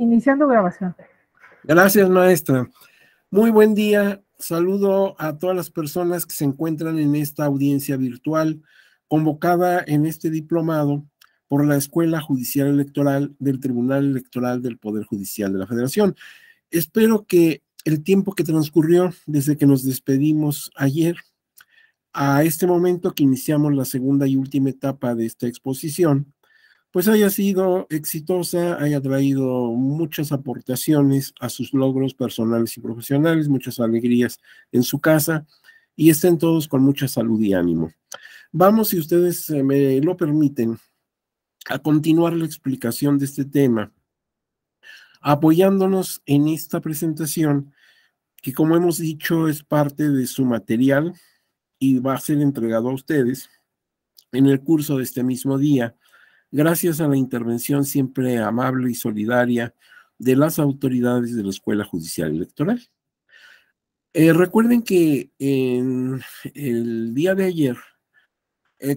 Iniciando grabación. Gracias, maestra. Muy buen día. Saludo a todas las personas que se encuentran en esta audiencia virtual convocada en este diplomado por la Escuela Judicial Electoral del Tribunal Electoral del Poder Judicial de la Federación. Espero que el tiempo que transcurrió desde que nos despedimos ayer a este momento que iniciamos la segunda y última etapa de esta exposición, pues haya sido exitosa, haya traído muchas aportaciones a sus logros personales y profesionales, muchas alegrías en su casa y estén todos con mucha salud y ánimo. Vamos, si ustedes me lo permiten, a continuar la explicación de este tema, apoyándonos en esta presentación que, como hemos dicho, es parte de su material y va a ser entregado a ustedes en el curso de este mismo día, gracias a la intervención siempre amable y solidaria de las autoridades de la Escuela Judicial Electoral. Recuerden que en el día de ayer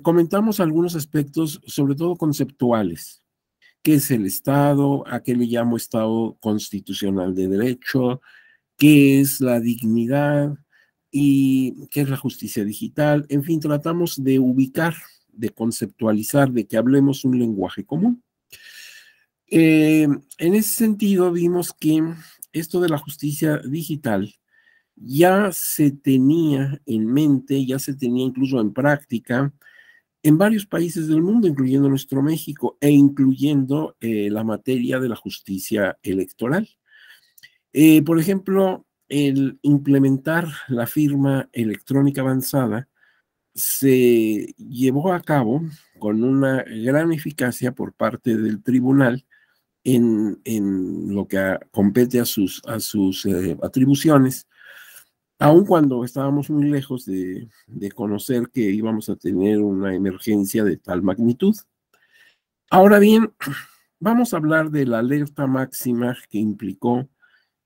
comentamos algunos aspectos, sobre todo conceptuales. ¿Qué es el Estado? ¿A qué le llamo Estado constitucional de derecho? ¿Qué es la dignidad? ¿Y qué es la justicia digital? En fin, tratamos de ubicar, de conceptualizar, de que hablemos un lenguaje común. En ese sentido, vimos que esto de la justicia digital ya se tenía en mente, ya se tenía incluso en práctica en varios países del mundo, incluyendo nuestro México, e incluyendo la materia de la justicia electoral. Por ejemplo, el implementar la firma electrónica avanzada se llevó a cabo con una gran eficacia por parte del tribunal en lo que compete a sus atribuciones, aun cuando estábamos muy lejos de conocer que íbamos a tener una emergencia de tal magnitud. Ahora bien, vamos a hablar de la alerta máxima que implicó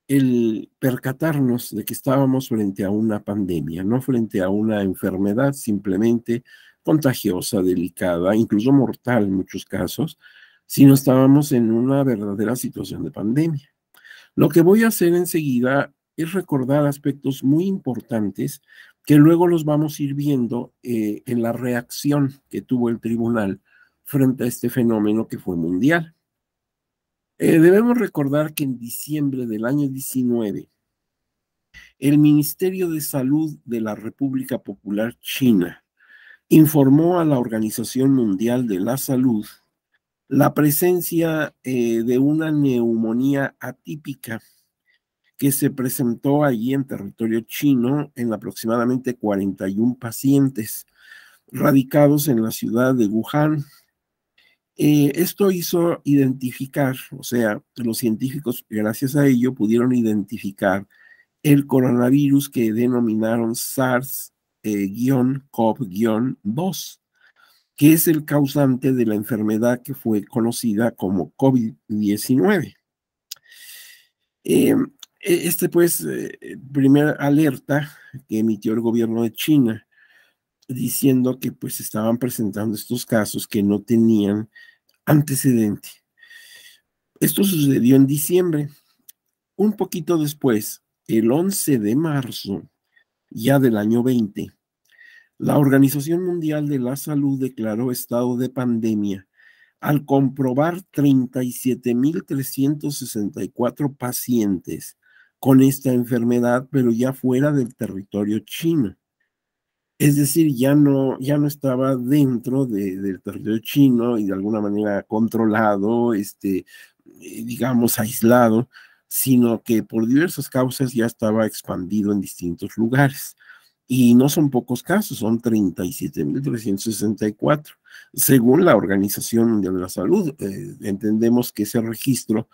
el percatarnos de que estábamos frente a una pandemia, no frente a una enfermedad simplemente contagiosa, delicada, incluso mortal en muchos casos, sino estábamos en una verdadera situación de pandemia. Lo que voy a hacer enseguida es recordar aspectos muy importantes que luego los vamos a ir viendo en la reacción que tuvo el tribunal frente a este fenómeno que fue mundial. Debemos recordar que en diciembre del año 19, el Ministerio de Salud de la República Popular China informó a la Organización Mundial de la Salud la presencia de una neumonía atípica que se presentó allí en territorio chino en aproximadamente 41 pacientes radicados en la ciudad de Wuhan. Esto hizo identificar, o sea, los científicos, gracias a ello, pudieron identificar el coronavirus que denominaron SARS-CoV-2, que es el causante de la enfermedad que fue conocida como COVID-19. Primera alerta que emitió el gobierno de China, diciendo que pues estaban presentando estos casos que no tenían antecedente. Esto sucedió en diciembre. Un poquito después, el 11 de marzo, ya del año 20, la Organización Mundial de la Salud declaró estado de pandemia al comprobar 37.364 pacientes con esta enfermedad, pero ya fuera del territorio chino. Es decir, ya no estaba dentro del territorio chino y de alguna manera controlado, digamos, aislado, sino que por diversas causas ya estaba expandido en distintos lugares. Y no son pocos casos, son 37.364. Según la Organización Mundial de la Salud, entendemos que ese registro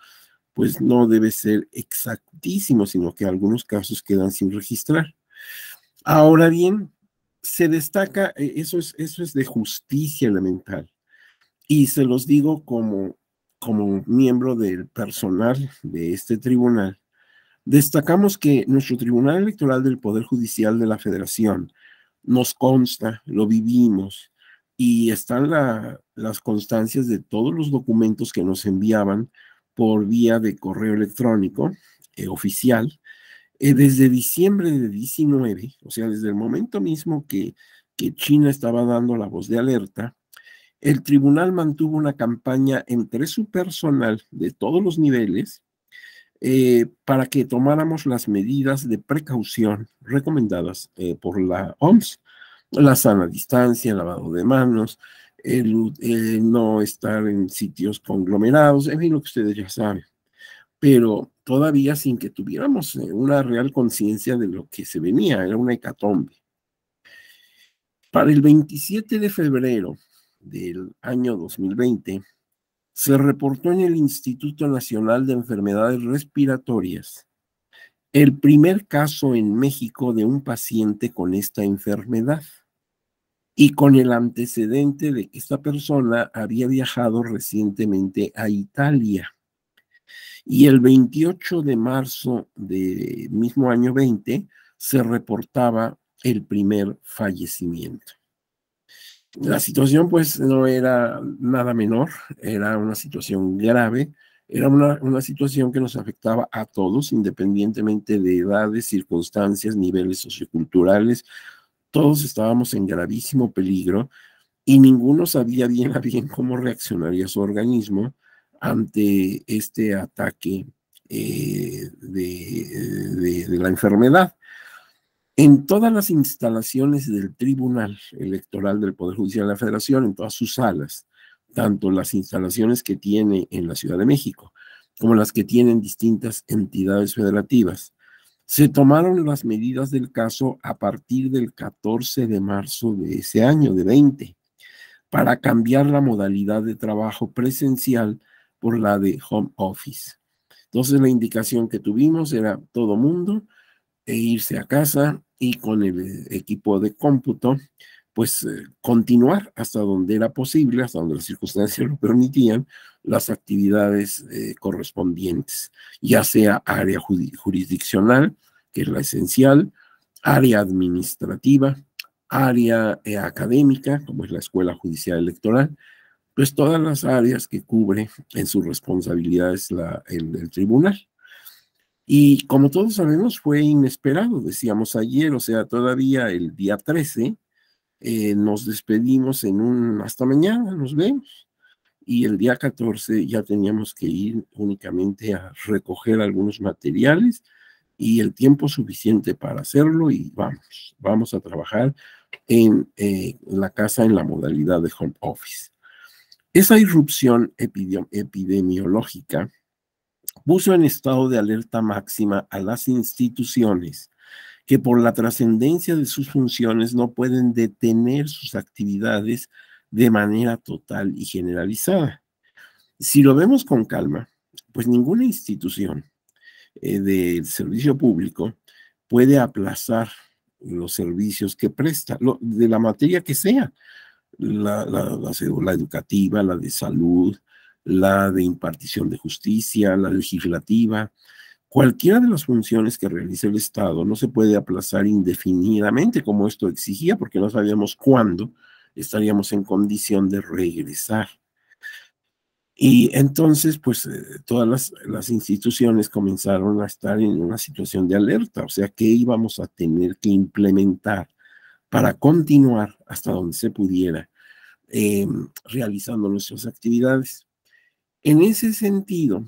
pues no debe ser exactísimo, sino que algunos casos quedan sin registrar. Ahora bien, se destaca, eso es de justicia elemental, y se los digo como miembro del personal de este tribunal. Destacamos que nuestro Tribunal Electoral del Poder Judicial de la Federación nos consta, lo vivimos, y están las constancias de todos los documentos que nos enviaban por vía de correo electrónico oficial. Desde diciembre de 19, o sea, desde el momento mismo que China estaba dando la voz de alerta, el tribunal mantuvo una campaña entre su personal de todos los niveles para que tomáramos las medidas de precaución recomendadas por la OMS, la sana distancia, el lavado de manos, el no estar en sitios conglomerados, en fin, lo que ustedes ya saben, pero todavía sin que tuviéramos una real conciencia de lo que se venía, era una hecatombe. Para el 27 de febrero del año 2020, se reportó en el Instituto Nacional de Enfermedades Respiratorias el primer caso en México de un paciente con esta enfermedad y con el antecedente de que esta persona había viajado recientemente a Italia. Y el 28 de marzo del mismo año 20 se reportaba el primer fallecimiento. La situación pues no era nada menor, era una situación grave, era una situación que nos afectaba a todos, independientemente de edades, circunstancias, niveles socioculturales. Todos estábamos en gravísimo peligro y ninguno sabía bien a bien cómo reaccionaría su organismo ante este ataque de la enfermedad. En todas las instalaciones del Tribunal Electoral del Poder Judicial de la Federación, en todas sus salas, tanto las instalaciones que tiene en la Ciudad de México como las que tienen distintas entidades federativas, se tomaron las medidas del caso a partir del 14 de marzo de ese año, de 20, para cambiar la modalidad de trabajo presencial por la de home office. Entonces la indicación que tuvimos era todo mundo irse a casa y con el equipo de cómputo, pues continuar hasta donde era posible, hasta donde las circunstancias lo permitían, las actividades correspondientes, ya sea área jurisdiccional, que es la esencial, área administrativa, área académica, como es la Escuela Judicial Electoral, pues todas las áreas que cubre en sus responsabilidades el tribunal. Y como todos sabemos, fue inesperado, decíamos ayer, o sea, todavía el día 13 nos despedimos en un hasta mañana, nos vemos. Y el día 14 ya teníamos que ir únicamente a recoger algunos materiales y el tiempo suficiente para hacerlo y vamos a trabajar en la casa en la modalidad de home office. Esa irrupción epidemiológica puso en estado de alerta máxima a las instituciones que por la trascendencia de sus funciones no pueden detener sus actividades de manera total y generalizada. Si lo vemos con calma, pues ninguna institución del servicio público puede aplazar los servicios que presta, de la materia que sea, la educativa, la de salud, la de impartición de justicia, la legislativa. Cualquiera de las funciones que realice el Estado no se puede aplazar indefinidamente como esto exigía, porque no sabíamos cuándo estaríamos en condición de regresar. Y entonces, pues, todas las instituciones comenzaron a estar en una situación de alerta, o sea, ¿qué íbamos a tener que implementar para continuar hasta donde se pudiera realizando nuestras actividades? En ese sentido,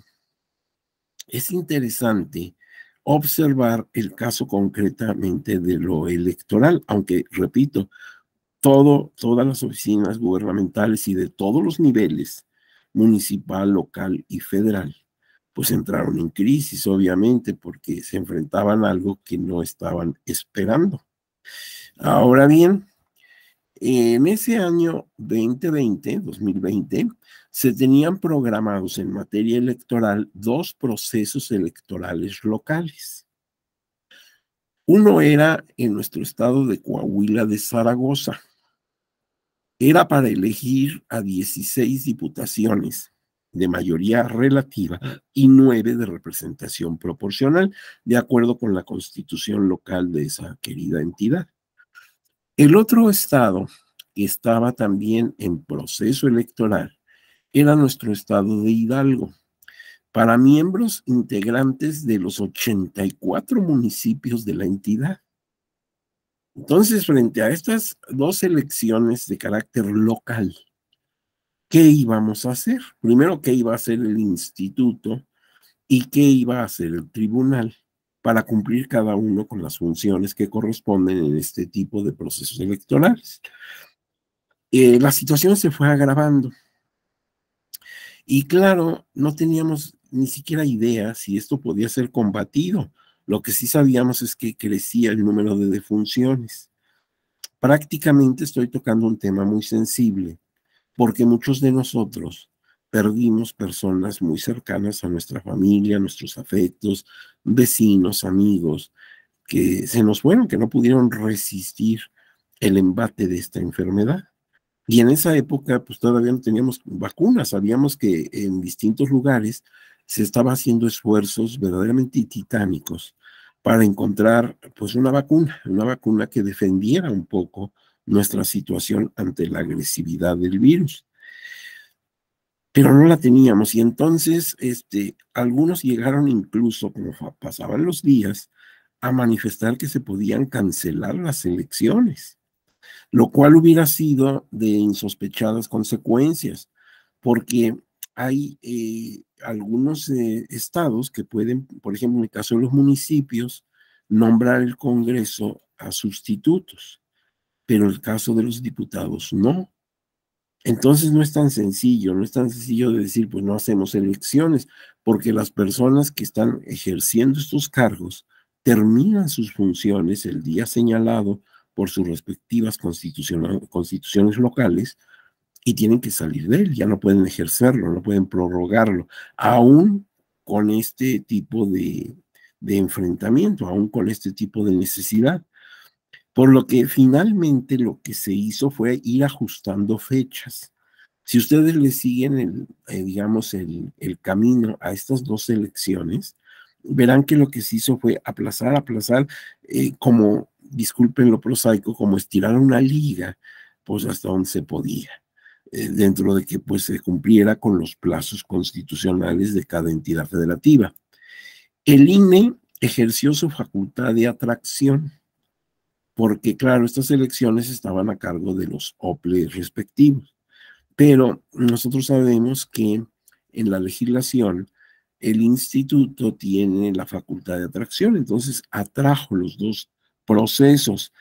es interesante observar el caso concretamente de lo electoral, aunque, repito, todas las oficinas gubernamentales y de todos los niveles, municipal, local y federal, pues entraron en crisis, obviamente, porque se enfrentaban a algo que no estaban esperando. Ahora bien, en ese año 2020, se tenían programados en materia electoral 2 procesos electorales locales. Uno era en nuestro estado de Coahuila de Zaragoza. Era para elegir a 16 diputaciones de mayoría relativa y 9 de representación proporcional, de acuerdo con la constitución local de esa querida entidad. El otro estado que estaba también en proceso electoral era nuestro estado de Hidalgo, para miembros integrantes de los 84 municipios de la entidad. Entonces, frente a estas dos elecciones de carácter local, ¿qué íbamos a hacer? Primero, ¿qué iba a hacer el instituto y qué iba a hacer el tribunal para cumplir cada uno con las funciones que corresponden en este tipo de procesos electorales? La situación se fue agravando y claro, no teníamos ni siquiera idea si esto podía ser combatido. Lo que sí sabíamos es que crecía el número de defunciones. Prácticamente estoy tocando un tema muy sensible, porque muchos de nosotros perdimos personas muy cercanas a nuestra familia, nuestros afectos, vecinos, amigos, que se nos fueron, que no pudieron resistir el embate de esta enfermedad. Y en esa época, pues todavía no teníamos vacunas, sabíamos que en distintos lugares se estaba haciendo esfuerzos verdaderamente titánicos para encontrar pues una vacuna que defendiera un poco nuestra situación ante la agresividad del virus. Pero no la teníamos y entonces algunos llegaron incluso, como pasaban los días, a manifestar que se podían cancelar las elecciones, lo cual hubiera sido de insospechadas consecuencias, porque hay algunos estados que pueden, por ejemplo, en el caso de los municipios, nombrar el Congreso a sustitutos, pero en el caso de los diputados no. Entonces no es tan sencillo, no es tan sencillo de decir, pues no hacemos elecciones, porque las personas que están ejerciendo estos cargos terminan sus funciones el día señalado por sus respectivas constituciones locales y tienen que salir de él, ya no pueden ejercerlo, no pueden prorrogarlo, aún con este tipo de enfrentamiento, aún con este tipo de necesidad. Por lo que finalmente lo que se hizo fue ir ajustando fechas. Si ustedes le siguen digamos, el camino a estas dos elecciones, verán que lo que se hizo fue aplazar, como, disculpen lo prosaico, como estirar una liga, pues hasta donde se podía, dentro de que pues se cumpliera con los plazos constitucionales de cada entidad federativa. El INE ejerció su facultad de atracción, porque claro, estas elecciones estaban a cargo de los OPLE respectivos. Pero nosotros sabemos que en la legislación el instituto tiene la facultad de atracción, entonces atrajo los dos procesos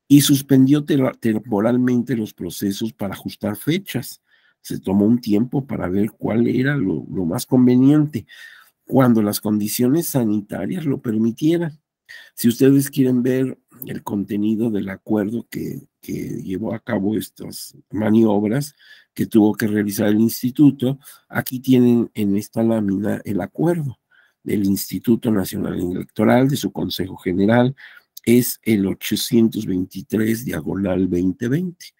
y suspendió temporalmente los procesos para ajustar fechas. Se tomó un tiempo para ver cuál era lo más conveniente, cuando las condiciones sanitarias lo permitieran. Si ustedes quieren ver el contenido del acuerdo que llevó a cabo estas maniobras que tuvo que realizar el instituto, aquí tienen en esta lámina el acuerdo del Instituto Nacional Electoral, de su Consejo General, es el 823/2020.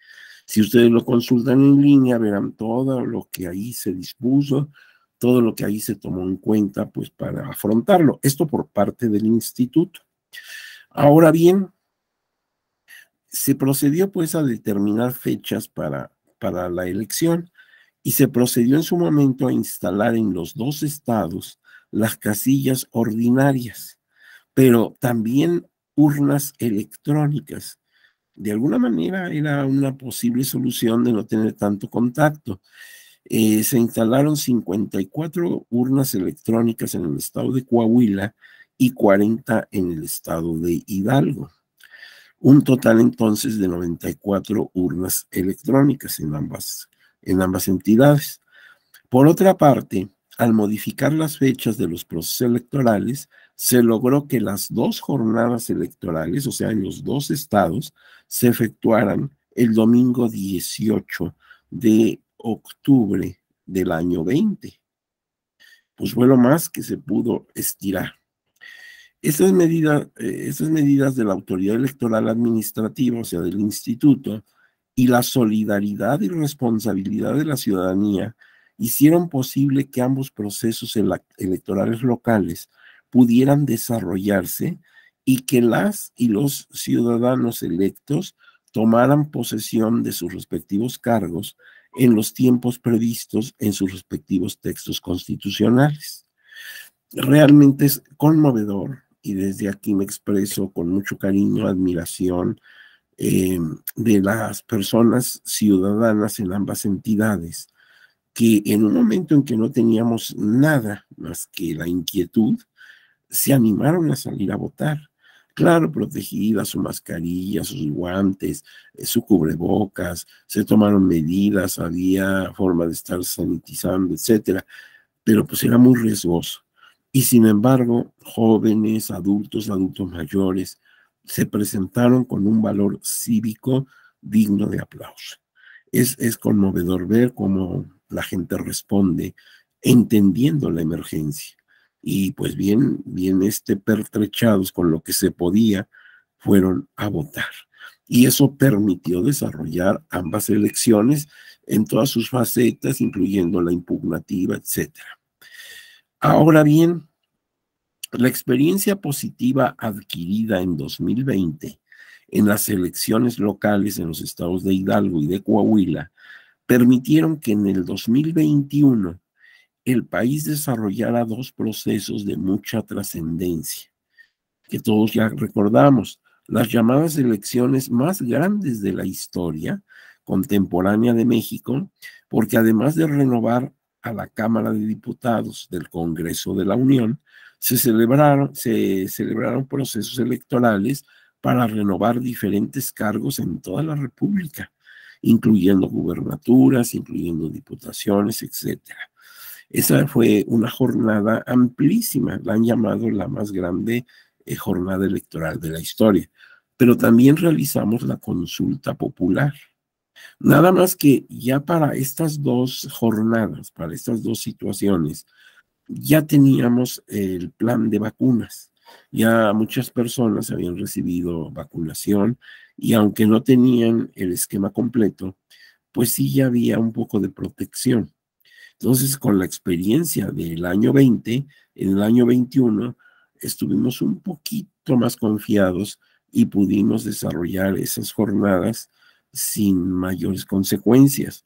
Si ustedes lo consultan en línea, verán todo lo que ahí se dispuso, todo lo que ahí se tomó en cuenta, pues para afrontarlo. Esto por parte del instituto. Ahora bien, se procedió pues a determinar fechas para la elección y se procedió en su momento a instalar en los dos estados las casillas ordinarias, pero también urnas electrónicas. De alguna manera era una posible solución de no tener tanto contacto. Se instalaron 54 urnas electrónicas en el estado de Coahuila y 40 en el estado de Hidalgo. Un total entonces de 94 urnas electrónicas en ambas entidades. Por otra parte, al modificar las fechas de los procesos electorales, se logró que las dos jornadas electorales, o sea, en los dos estados, se efectuaran el domingo 18 de octubre del año 20. Pues fue lo más que se pudo estirar. Estas medidas de la autoridad electoral administrativa, o sea, del instituto, y la solidaridad y responsabilidad de la ciudadanía hicieron posible que ambos procesos electorales locales pudieran desarrollarse y que las y los ciudadanos electos tomaran posesión de sus respectivos cargos en los tiempos previstos en sus respectivos textos constitucionales. Realmente es conmovedor y desde aquí me expreso con mucho cariño, admiración de las personas ciudadanas en ambas entidades, que en un momento en que no teníamos nada más que la inquietud, se animaron a salir a votar. Claro, protegida su mascarilla, sus guantes, su cubrebocas, se tomaron medidas, había forma de estar sanitizando, etcétera, pero pues era muy riesgoso. Y sin embargo, jóvenes, adultos mayores, se presentaron con un valor cívico digno de aplauso. Es conmovedor ver cómo la gente responde entendiendo la emergencia. Y pues bien pertrechados con lo que se podía, fueron a votar. Y eso permitió desarrollar ambas elecciones en todas sus facetas, incluyendo la impugnativa, etcétera. Ahora bien, la experiencia positiva adquirida en 2020 en las elecciones locales en los estados de Hidalgo y de Coahuila permitieron que en el 2021 el país desarrollara dos procesos de mucha trascendencia, que todos ya recordamos, las llamadas elecciones más grandes de la historia contemporánea de México, porque además de renovar a la Cámara de Diputados del Congreso de la Unión, se celebraron procesos electorales para renovar diferentes cargos en toda la República, incluyendo gubernaturas, incluyendo diputaciones, etcétera. Esa fue una jornada amplísima, la han llamado la más grande jornada electoral de la historia, pero también realizamos la consulta popular. Nada más que ya para estas dos jornadas, para estas dos situaciones, ya teníamos el plan de vacunas. Ya muchas personas habían recibido vacunación y aunque no tenían el esquema completo, pues sí ya había un poco de protección. Entonces, con la experiencia del año 20, en el año 21, estuvimos un poquito más confiados y pudimos desarrollar esas jornadas sin mayores consecuencias.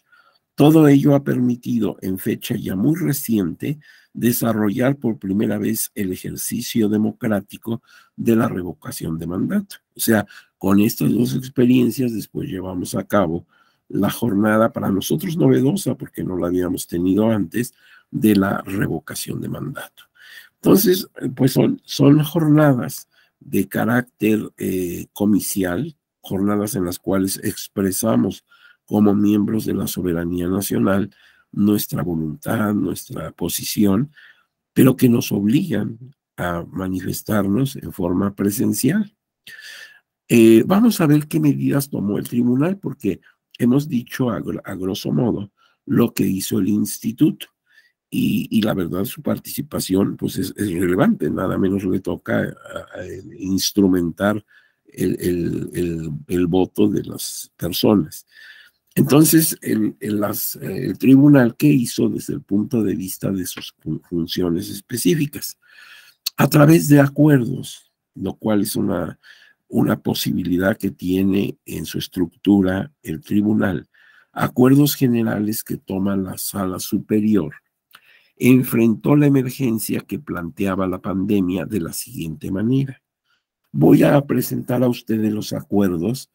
Todo ello ha permitido, en fecha ya muy reciente, desarrollar por primera vez el ejercicio democrático de la revocación de mandato. O sea, con estas dos experiencias, después llevamos a cabo la jornada para nosotros novedosa, porque no la habíamos tenido antes, de la revocación de mandato. Entonces, pues son jornadas de carácter comicial, jornadas en las cuales expresamos como miembros de la soberanía nacional nuestra voluntad, nuestra posición, pero que nos obligan a manifestarnos en forma presencial. Vamos a ver qué medidas tomó el tribunal, porque hemos dicho a grosso modo lo que hizo el instituto. Y la verdad su participación pues es relevante, nada menos le toca instrumentar el voto de las personas. Entonces, el tribunal, ¿qué hizo desde el punto de vista de sus funciones específicas? A través de acuerdos, lo cual es una posibilidad que tiene en su estructura el tribunal, acuerdos generales que toma la sala superior, enfrentó la emergencia que planteaba la pandemia de la siguiente manera. Voy a presentar a ustedes los acuerdos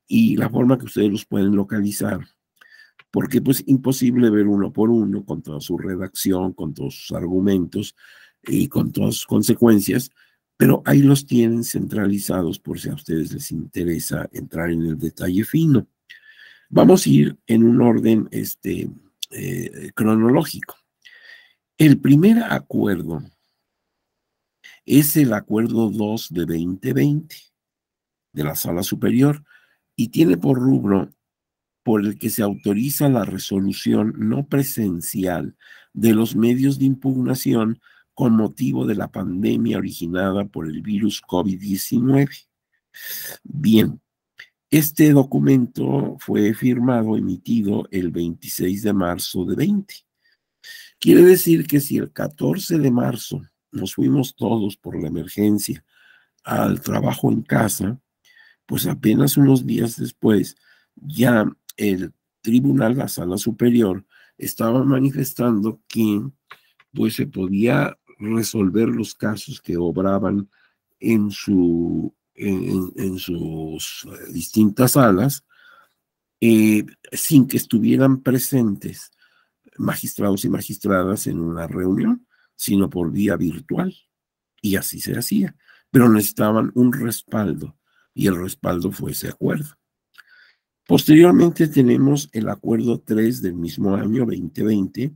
y la forma que ustedes los pueden localizar, porque pues imposible ver uno por uno con toda su redacción, con todos sus argumentos y con todas sus consecuencias, pero ahí los tienen centralizados por si a ustedes les interesa entrar en el detalle fino. Vamos a ir en un orden cronológico. El primer acuerdo es el acuerdo 2 de 2020 de la Sala Superior y tiene por rubro por el que se autoriza la resolución no presencial de los medios de impugnación con motivo de la pandemia originada por el virus COVID-19. Bien, este documento fue firmado, emitido el 26 de marzo de 20. Quiere decir que si el 14 de marzo nos fuimos todos por la emergencia al trabajo en casa, pues apenas unos días después ya el tribunal, la sala superior, estaba manifestando que pues se podía resolver los casos que obraban en sus distintas salas, sin que estuvieran presentes magistrados y magistradas en una reunión, sino por vía virtual. Y así se hacía. Pero necesitaban un respaldo, y el respaldo fue ese acuerdo. Posteriormente tenemos el acuerdo 3 del mismo año 2020,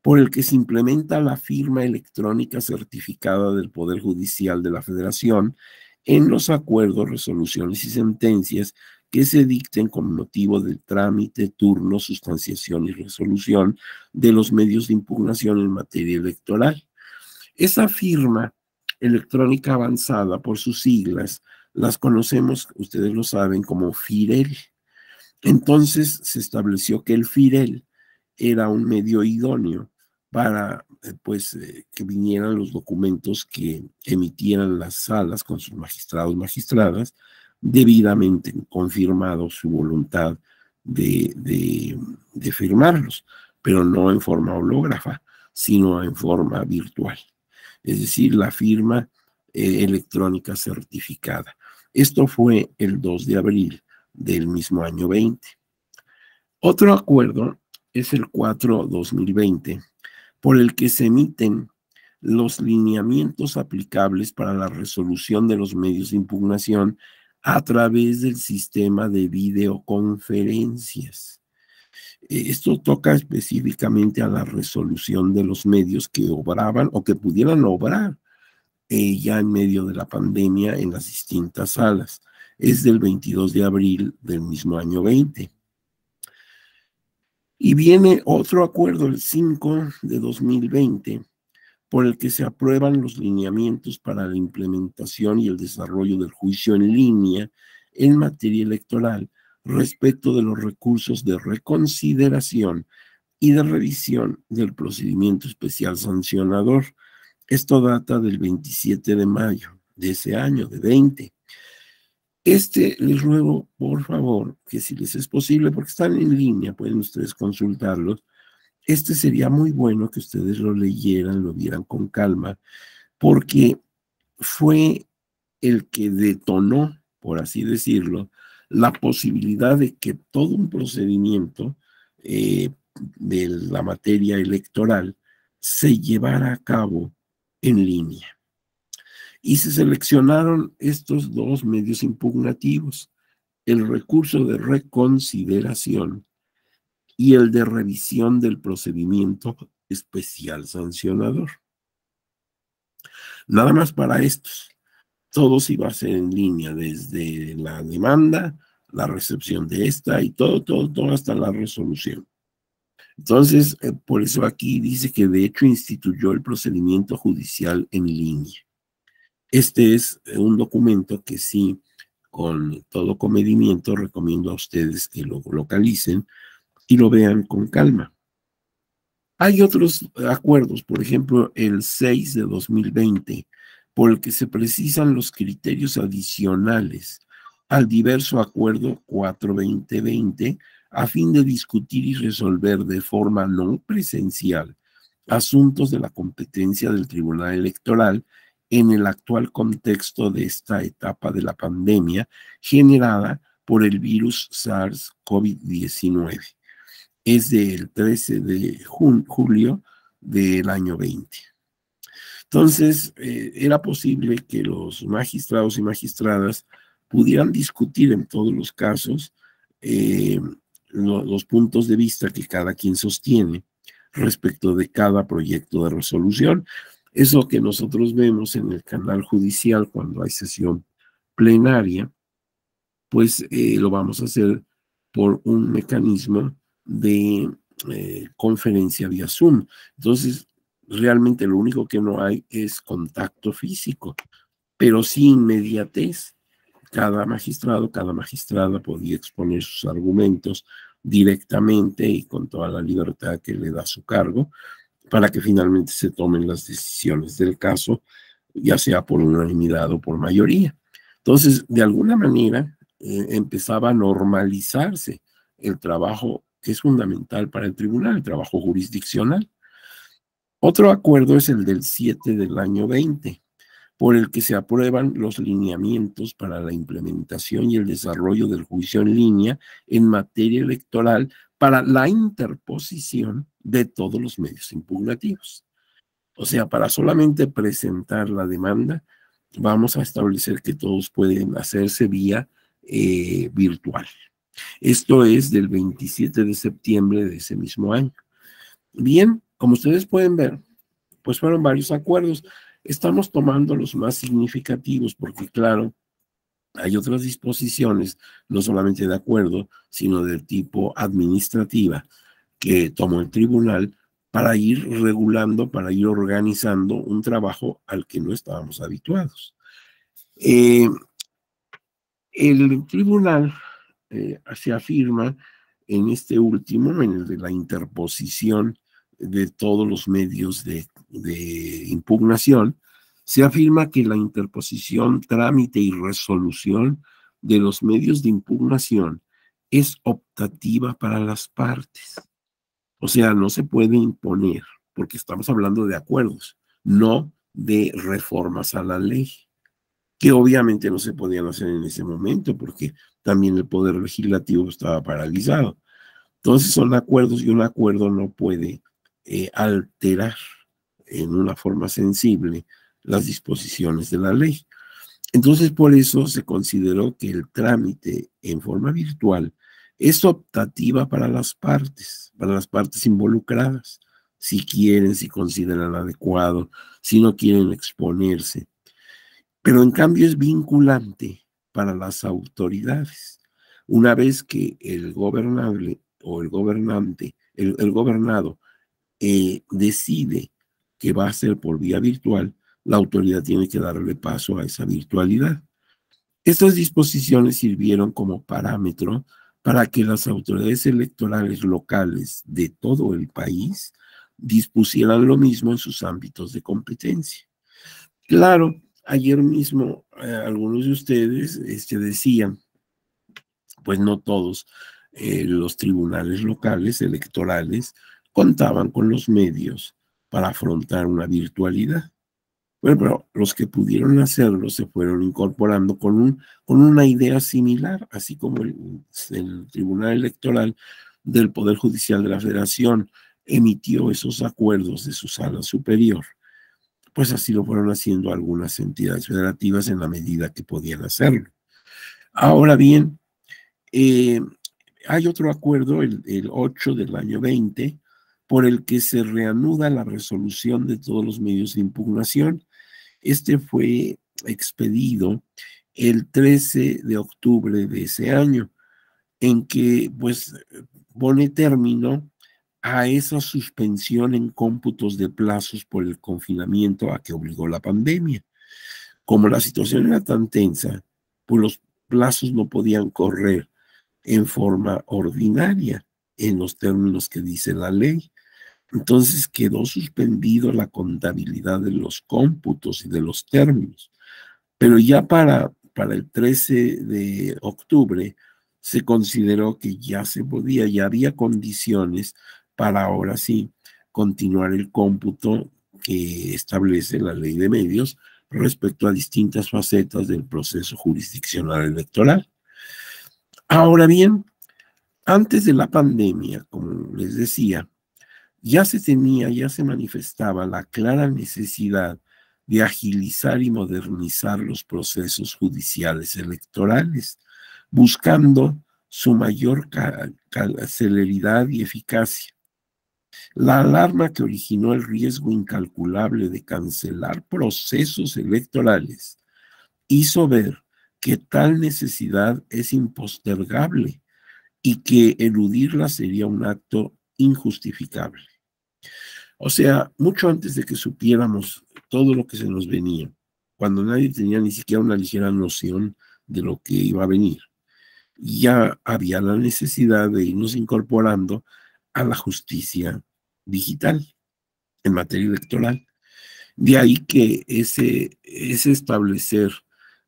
por el que se implementa la firma electrónica certificada del Poder Judicial de la Federación en los acuerdos, resoluciones y sentencias que se dicten con motivo del trámite, turno, sustanciación y resolución de los medios de impugnación en materia electoral. Esa firma electrónica avanzada, por sus siglas, las conocemos, ustedes lo saben, como FIREL. Entonces se estableció que el FIREL era un medio idóneo para que vinieran los documentos que emitieran las salas con sus magistrados y magistradas, debidamente confirmado su voluntad de firmarlos, pero no en forma hológrafa, sino en forma virtual. Es decir, la firma electrónica certificada. Esto fue el 2 de abril del mismo año 20. Otro acuerdo es el 4-2020, por el que se emiten los lineamientos aplicables para la resolución de los medios de impugnación a través del sistema de videoconferencias. Esto toca específicamente a la resolución de los medios que obraban o que pudieran obrar ya en medio de la pandemia en las distintas salas. Es del 22 de abril del mismo año 20. Y viene otro acuerdo, el 5 de 2020, por el que se aprueban los lineamientos para la implementación y el desarrollo del juicio en línea en materia electoral respecto de los recursos de reconsideración y de revisión del procedimiento especial sancionador. Esto data del 27 de mayo de ese año, de 20. Les ruego, por favor, que si les es posible, porque están en línea, pueden ustedes consultarlos. Sería muy bueno que ustedes lo leyeran, lo vieran con calma, porque fue el que detonó, por así decirlo, la posibilidad de que todo un procedimiento de la materia electoral se llevara a cabo en línea. Y se seleccionaron estos dos medios impugnativos, el recurso de reconsideración y el de revisión del procedimiento especial sancionador. Nada más para estos. Todo se iba a hacer en línea, desde la demanda, la recepción de esta y todo hasta la resolución. Entonces, por eso aquí dice que de hecho instituyó el procedimiento judicial en línea. Este es un documento que sí, con todo comedimiento, recomiendo a ustedes que lo localicen y lo vean con calma. Hay otros acuerdos, por ejemplo, el 6 de 2020, por el que se precisan los criterios adicionales al diverso acuerdo 4-2020 a fin de discutir y resolver de forma no presencial asuntos de la competencia del Tribunal Electoral en el actual contexto de esta etapa de la pandemia generada por el virus SARS-CoV-19. Es del 13 de julio del año 20. Entonces, era posible que los magistrados y magistradas pudieran discutir en todos los casos los puntos de vista que cada quien sostiene respecto de cada proyecto de resolución. Eso que nosotros vemos en el canal judicial cuando hay sesión plenaria, pues lo vamos a hacer por un mecanismo de conferencia vía Zoom. Entonces, realmente lo único que no hay es contacto físico, pero sí inmediatez. Cada magistrado, cada magistrada podía exponer sus argumentos directamente y con toda la libertad que le da su cargo para que finalmente se tomen las decisiones del caso, ya sea por unanimidad o por mayoría. Entonces, de alguna manera, empezaba a normalizarse el trabajo que es fundamental para el tribunal, el trabajo jurisdiccional. Otro acuerdo es el del 7 del año 20, por el que se aprueban los lineamientos para la implementación y el desarrollo del juicio en línea en materia electoral para la interposición de todos los medios impugnativos. O sea, para solamente presentar la demanda, vamos a establecer que todos pueden hacerse vía virtual. Esto es del 27 de septiembre de ese mismo año. Bien, como ustedes pueden ver, pues fueron varios acuerdos. Estamos tomando los más significativos porque, claro, hay otras disposiciones, no solamente de acuerdo, sino de tipo administrativa, que tomó el tribunal para ir regulando, para ir organizando un trabajo al que no estábamos habituados. El tribunal se afirma en este último, en el de la interposición de todos los medios de impugnación, se afirma que la interposición, trámite y resolución de los medios de impugnación es optativa para las partes. O sea, no se puede imponer, porque estamos hablando de acuerdos, no de reformas a la ley, que obviamente no se podían hacer en ese momento, porque también el poder legislativo estaba paralizado. Entonces son acuerdos y un acuerdo no puede alterar en una forma sensible las disposiciones de la ley. Entonces por eso se consideró que el trámite en forma virtual es optativa para las partes involucradas, si quieren, si consideran adecuado, si no quieren exponerse. Pero en cambio es vinculante para las autoridades. Una vez que el gobernable o el gobernante, el gobernado, decide que va a ser por vía virtual, la autoridad tiene que darle paso a esa virtualidad. Estas disposiciones sirvieron como parámetro para que las autoridades electorales locales de todo el país dispusieran lo mismo en sus ámbitos de competencia. Claro, ayer mismo algunos de ustedes decían, pues no todos los tribunales locales electorales contaban con los medios para afrontar una virtualidad. Bueno, pero los que pudieron hacerlo se fueron incorporando con una idea similar, así como el Tribunal Electoral del Poder Judicial de la Federación emitió esos acuerdos de su sala superior. Pues así lo fueron haciendo algunas entidades federativas en la medida que podían hacerlo. Ahora bien, eh, hay otro acuerdo, el 8 del año 20, por el que se reanuda la resolución de todos los medios de impugnación. Este fue expedido el 13 de octubre de ese año, en que pues pone término a esa suspensión en cómputos de plazos por el confinamiento a que obligó la pandemia. Como la situación era tan tensa, pues los plazos no podían correr en forma ordinaria en los términos que dice la ley. Entonces quedó suspendido la contabilidad de los cómputos y de los términos. Pero ya para el 13 de octubre se consideró que ya se podía, ya había condiciones para ahora sí continuar el cómputo que establece la ley de medios respecto a distintas facetas del proceso jurisdiccional electoral. Ahora bien, antes de la pandemia, como les decía, ya se manifestaba la clara necesidad de agilizar y modernizar los procesos judiciales electorales, buscando su mayor celeridad y eficacia. La alarma que originó el riesgo incalculable de cancelar procesos electorales hizo ver que tal necesidad es impostergable y que eludirla sería un acto injustificable. O sea, mucho antes de que supiéramos todo lo que se nos venía, cuando nadie tenía ni siquiera una ligera noción de lo que iba a venir, ya había la necesidad de irnos incorporando a la justicia digital en materia electoral. De ahí que ese establecer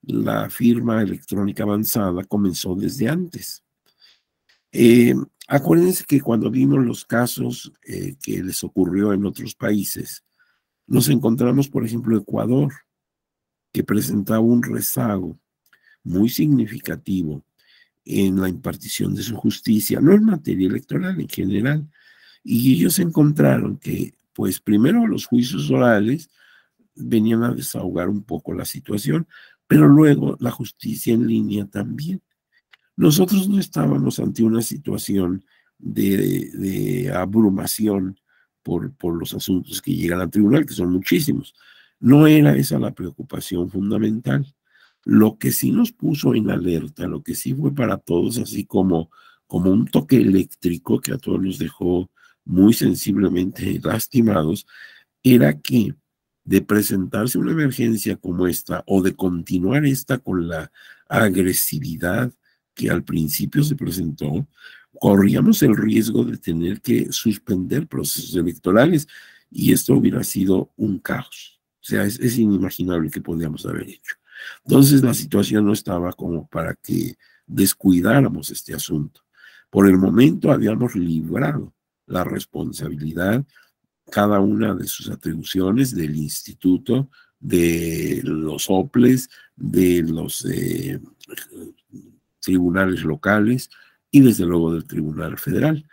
la firma electrónica avanzada comenzó desde antes. Eh, Acuérdense que cuando vimos los casos que les ocurrió en otros países, nos encontramos, por ejemplo, Ecuador, que presentaba un rezago muy significativo en la impartición de su justicia, no en materia electoral en general. Y ellos encontraron que, pues primero los juicios orales venían a desahogar un poco la situación, pero luego la justicia en línea también. Nosotros no estábamos ante una situación de abrumación por los asuntos que llegan al tribunal, que son muchísimos. No era esa la preocupación fundamental. Lo que sí nos puso en alerta, lo que sí fue para todos así como un toque eléctrico que a todos nos dejó muy sensiblemente lastimados, era que de presentarse una emergencia como esta o de continuar esta con la agresividad que al principio se presentó, corríamos el riesgo de tener que suspender procesos electorales y esto hubiera sido un caos. O sea, es inimaginable que podíamos haber hecho. Entonces la situación no estaba como para que descuidáramos este asunto. Por el momento habíamos librado la responsabilidad, cada una de sus atribuciones del instituto, de los OPLES, de los tribunales locales y desde luego del Tribunal Federal.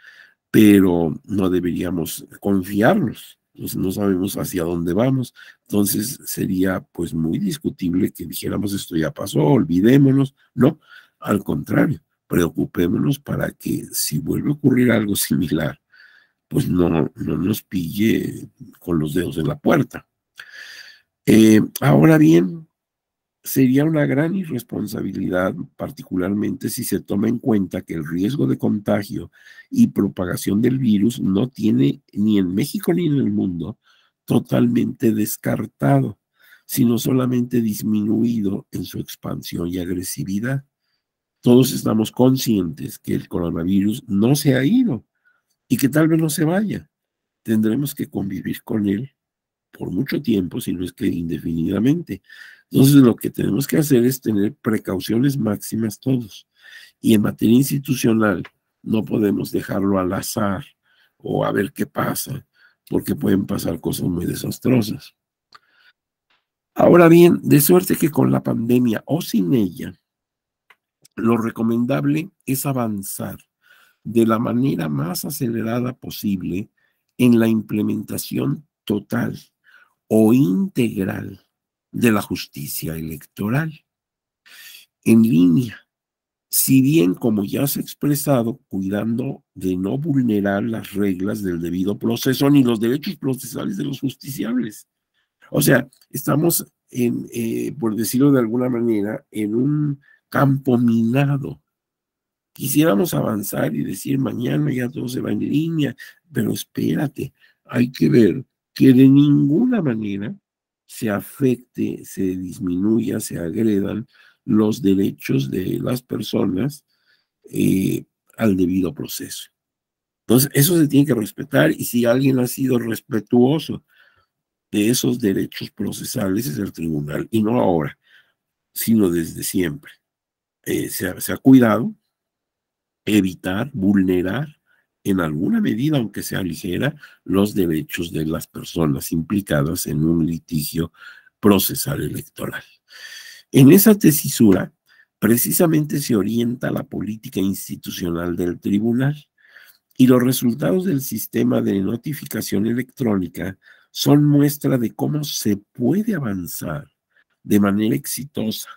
Pero no deberíamos confiarnos, no sabemos hacia dónde vamos, entonces sería pues muy discutible que dijéramos esto ya pasó, olvidémonos, no, al contrario, preocupémonos para que si vuelve a ocurrir algo similar, pues no nos pille con los dedos en la puerta. Ahora bien, sería una gran irresponsabilidad, particularmente si se toma en cuenta que el riesgo de contagio y propagación del virus no tiene ni en México ni en el mundo totalmente descartado, sino solamente disminuido en su expansión y agresividad. Todos estamos conscientes que el coronavirus no se ha ido y que tal vez no se vaya. Tendremos que convivir con él por mucho tiempo, si no es que indefinidamente. Entonces, lo que tenemos que hacer es tener precauciones máximas todos. Y en materia institucional, no podemos dejarlo al azar o a ver qué pasa, porque pueden pasar cosas muy desastrosas. Ahora bien, de suerte que con la pandemia o sin ella, lo recomendable es avanzar de la manera más acelerada posible en la implementación total o integral de la justicia electoral en línea. Si bien, como ya se ha expresado, cuidando de no vulnerar las reglas del debido proceso ni los derechos procesales de los justiciables. O sea, estamos por decirlo de alguna manera, en un campo minado. Quisiéramos avanzar y decir mañana ya todo se va en línea, pero espérate, hay que ver que de ninguna manera se afecte, se disminuya, se agredan los derechos de las personas eh, al debido proceso. Entonces, eso se tiene que respetar y si alguien ha sido respetuoso de esos derechos procesales es el tribunal y no ahora, sino desde siempre. Se ha cuidado evitar, vulnerar en alguna medida, aunque sea ligera, los derechos de las personas implicadas en un litigio procesal electoral. En esa tesisura, precisamente se orienta la política institucional del tribunal y los resultados del sistema de notificación electrónica son muestra de cómo se puede avanzar de manera exitosa.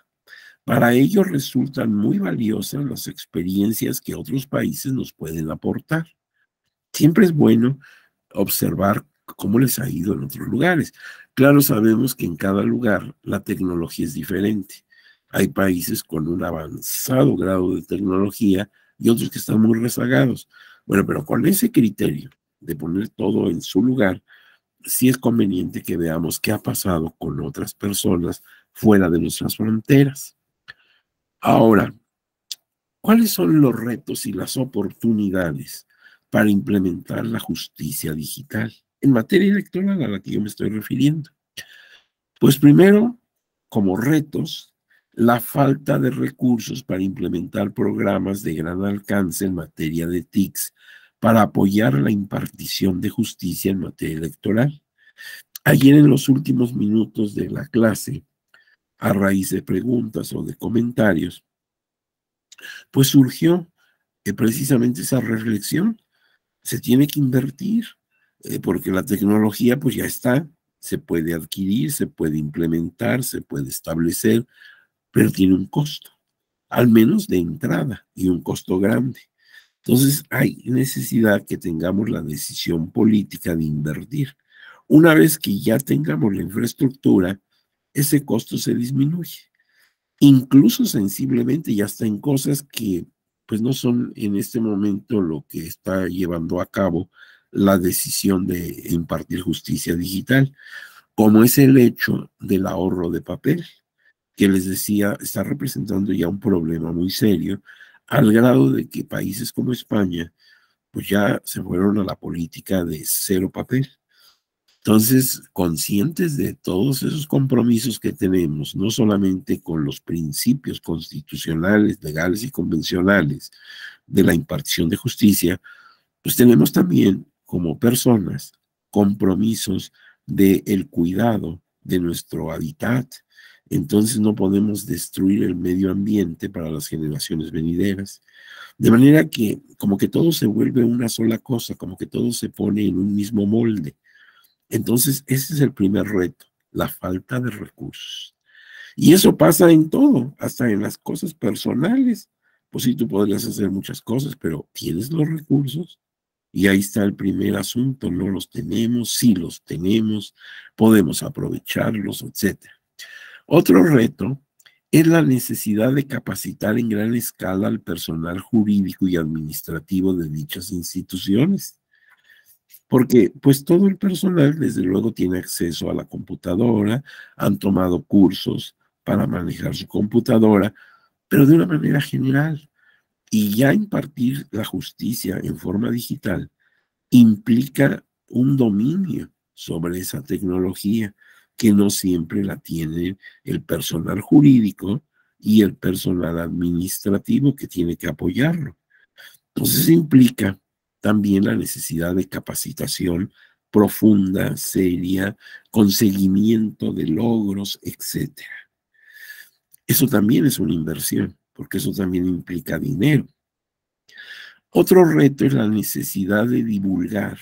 Para ello resultan muy valiosas las experiencias que otros países nos pueden aportar. Siempre es bueno observar cómo les ha ido en otros lugares. Claro, sabemos que en cada lugar la tecnología es diferente. Hay países con un avanzado grado de tecnología y otros que están muy rezagados. Bueno, pero con ese criterio de poner todo en su lugar, sí es conveniente que veamos qué ha pasado con otras personas fuera de nuestras fronteras. Ahora, ¿cuáles son los retos y las oportunidades para implementar la justicia digital en materia electoral a la que yo me estoy refiriendo? Pues primero, como retos, la falta de recursos para implementar programas de gran alcance en materia de TICs para apoyar la impartición de justicia en materia electoral. Ayer en los últimos minutos de la clase, a raíz de preguntas o de comentarios, pues surgió precisamente esa reflexión. Se tiene que invertir, porque la tecnología pues ya está, se puede adquirir, se puede implementar, se puede establecer, pero tiene un costo, al menos de entrada, y un costo grande. Entonces hay necesidad que tengamos la decisión política de invertir. Una vez que ya tengamos la infraestructura, ese costo se disminuye, incluso sensiblemente, y hasta en cosas que pues no son en este momento lo que está llevando a cabo la decisión de impartir justicia digital, como es el hecho del ahorro de papel, que les decía, está representando ya un problema muy serio, al grado de que países como España, pues ya se fueron a la política de cero papel. Entonces, conscientes de todos esos compromisos que tenemos, no solamente con los principios constitucionales, legales y convencionales de la impartición de justicia, pues tenemos también como personas compromisos de el cuidado de nuestro hábitat. Entonces no podemos destruir el medio ambiente para las generaciones venideras. De manera que como que todo se vuelve una sola cosa, como que todo se pone en un mismo molde. Entonces ese es el primer reto, la falta de recursos. Y eso pasa en todo, hasta en las cosas personales. Pues sí, tú podrías hacer muchas cosas, pero ¿tienes los recursos? Y ahí está el primer asunto, no los tenemos, sí los tenemos, podemos aprovecharlos, etcétera. Otro reto es la necesidad de capacitar en gran escala al personal jurídico y administrativo de dichas instituciones, porque pues todo el personal desde luego tiene acceso a la computadora, han tomado cursos para manejar su computadora, pero de una manera general. Y ya impartir la justicia en forma digital implica un dominio sobre esa tecnología que no siempre la tiene el personal jurídico y el personal administrativo que tiene que apoyarlo. Entonces implica también la necesidad de capacitación profunda, seria, con seguimiento de logros, etcétera. Eso también es una inversión, porque eso también implica dinero. Otro reto es la necesidad de divulgar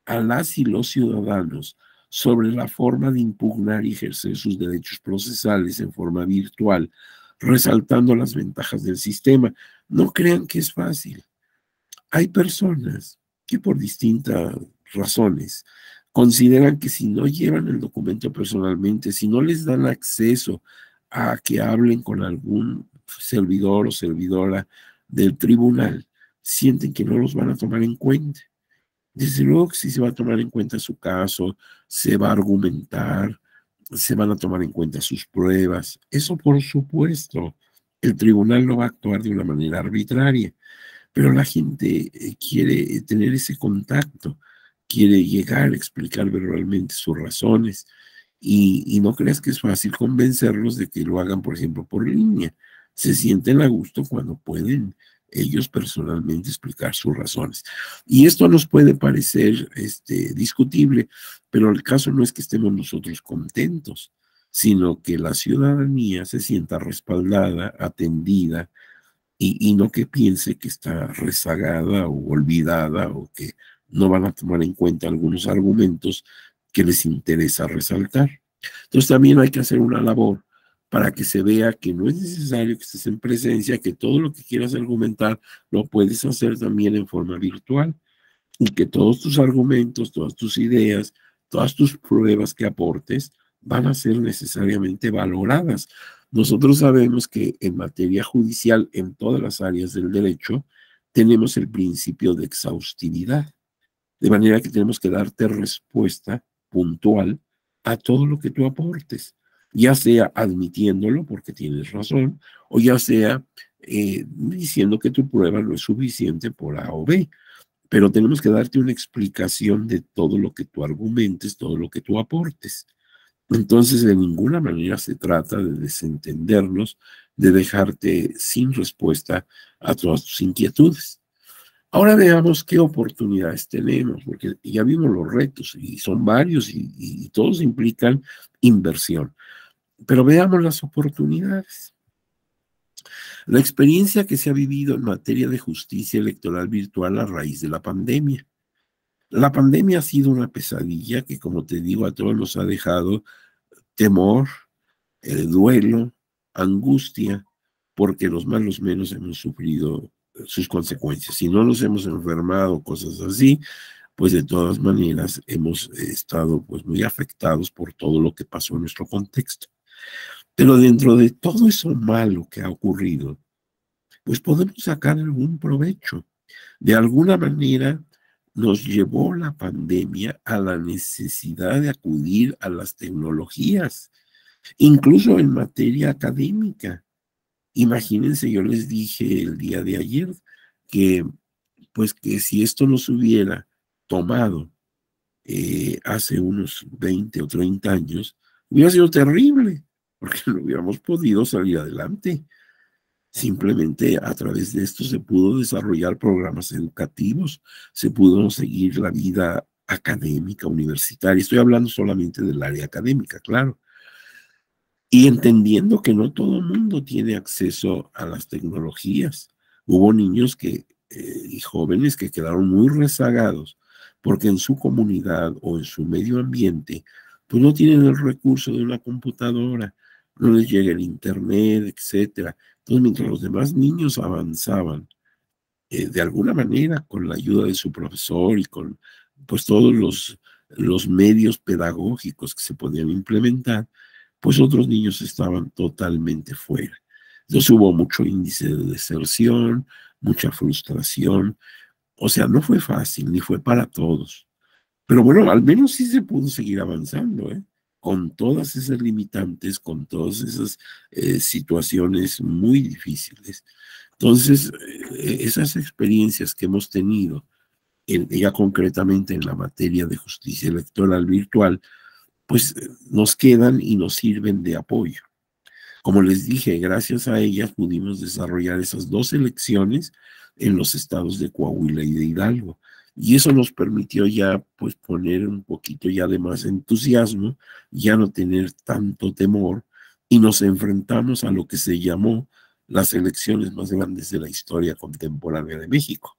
a las y los ciudadanos sobre la forma de impugnar y ejercer sus derechos procesales en forma virtual, resaltando las ventajas del sistema. No crean que es fácil. Hay personas que por distintas razones consideran que si no llevan el documento personalmente, si no les dan acceso a que hablen con algún servidor o servidora del tribunal, sienten que no los van a tomar en cuenta. Desde luego que sí se va a tomar en cuenta su caso, se va a argumentar, se van a tomar en cuenta sus pruebas. Eso por supuesto, el tribunal no va a actuar de una manera arbitraria, pero la gente quiere tener ese contacto, quiere llegar a explicar verbalmente sus razones y no creas que es fácil convencerlos de que lo hagan, por ejemplo, por línea. Se sienten a gusto cuando pueden ellos personalmente explicar sus razones. Y esto nos puede parecer discutible, pero el caso no es que estemos nosotros contentos, sino que la ciudadanía se sienta respaldada, atendida, y no que piense que está rezagada o olvidada o que no van a tomar en cuenta algunos argumentos que les interesa resaltar. Entonces también hay que hacer una labor para que se vea que no es necesario que estés en presencia, que todo lo que quieras argumentar lo puedes hacer también en forma virtual y que todos tus argumentos, todas tus ideas, todas tus pruebas que aportes van a ser necesariamente valoradas. Nosotros sabemos que en materia judicial, en todas las áreas del derecho, tenemos el principio de exhaustividad, de manera que tenemos que darte respuesta puntual a todo lo que tú aportes, ya sea admitiéndolo porque tienes razón, o ya sea diciendo que tu prueba no es suficiente por A o B, pero tenemos que darte una explicación de todo lo que tú argumentes, todo lo que tú aportes. Entonces, de ninguna manera se trata de desentendernos, de dejarte sin respuesta a todas tus inquietudes. Ahora veamos qué oportunidades tenemos, porque ya vimos los retos y son varios y todos implican inversión. Pero veamos las oportunidades. La experiencia que se ha vivido en materia de justicia electoral virtual a raíz de la pandemia. La pandemia ha sido una pesadilla que, como te digo, a todos nos ha dejado temor, duelo, angustia, porque los más los menos hemos sufrido sus consecuencias. Si no nos hemos enfermado, cosas así, pues de todas maneras hemos estado pues muy afectados por todo lo que pasó en nuestro contexto. Pero dentro de todo eso malo que ha ocurrido, pues podemos sacar algún provecho. De alguna manera nos llevó la pandemia a la necesidad de acudir a las tecnologías, incluso en materia académica. Imagínense, yo les dije el día de ayer que, pues que si esto nos hubiera tomado hace unos 20 o 30 años, hubiera sido terrible, porque no hubiéramos podido salir adelante. Simplemente a través de esto se pudo desarrollar programas educativos, se pudo seguir la vida académica, universitaria. Estoy hablando solamente del área académica, claro. Y entendiendo que no todo el mundo tiene acceso a las tecnologías. Hubo niños y jóvenes que quedaron muy rezagados porque en su comunidad o en su medio ambiente, pues no tienen el recurso de una computadora, no les llega el internet, etcétera. Entonces, mientras los demás niños avanzaban de alguna manera con la ayuda de su profesor y con pues todos los medios pedagógicos que se podían implementar, pues otros niños estaban totalmente fuera. Entonces hubo mucho índice de deserción, mucha frustración. O sea, no fue fácil, ni fue para todos. Pero bueno, al menos sí se pudo seguir avanzando, ¿eh? Con todas esas limitantes, con todas esas situaciones muy difíciles. Entonces, esas experiencias que hemos tenido, ya concretamente en la materia de justicia electoral virtual, pues nos quedan y nos sirven de apoyo. Como les dije, gracias a ellas pudimos desarrollar esas dos elecciones en los estados de Coahuila y de Hidalgo. Y eso nos permitió ya pues poner un poquito ya de más entusiasmo, ya no tener tanto temor y nos enfrentamos a lo que se llamó las elecciones más grandes de la historia contemporánea de México.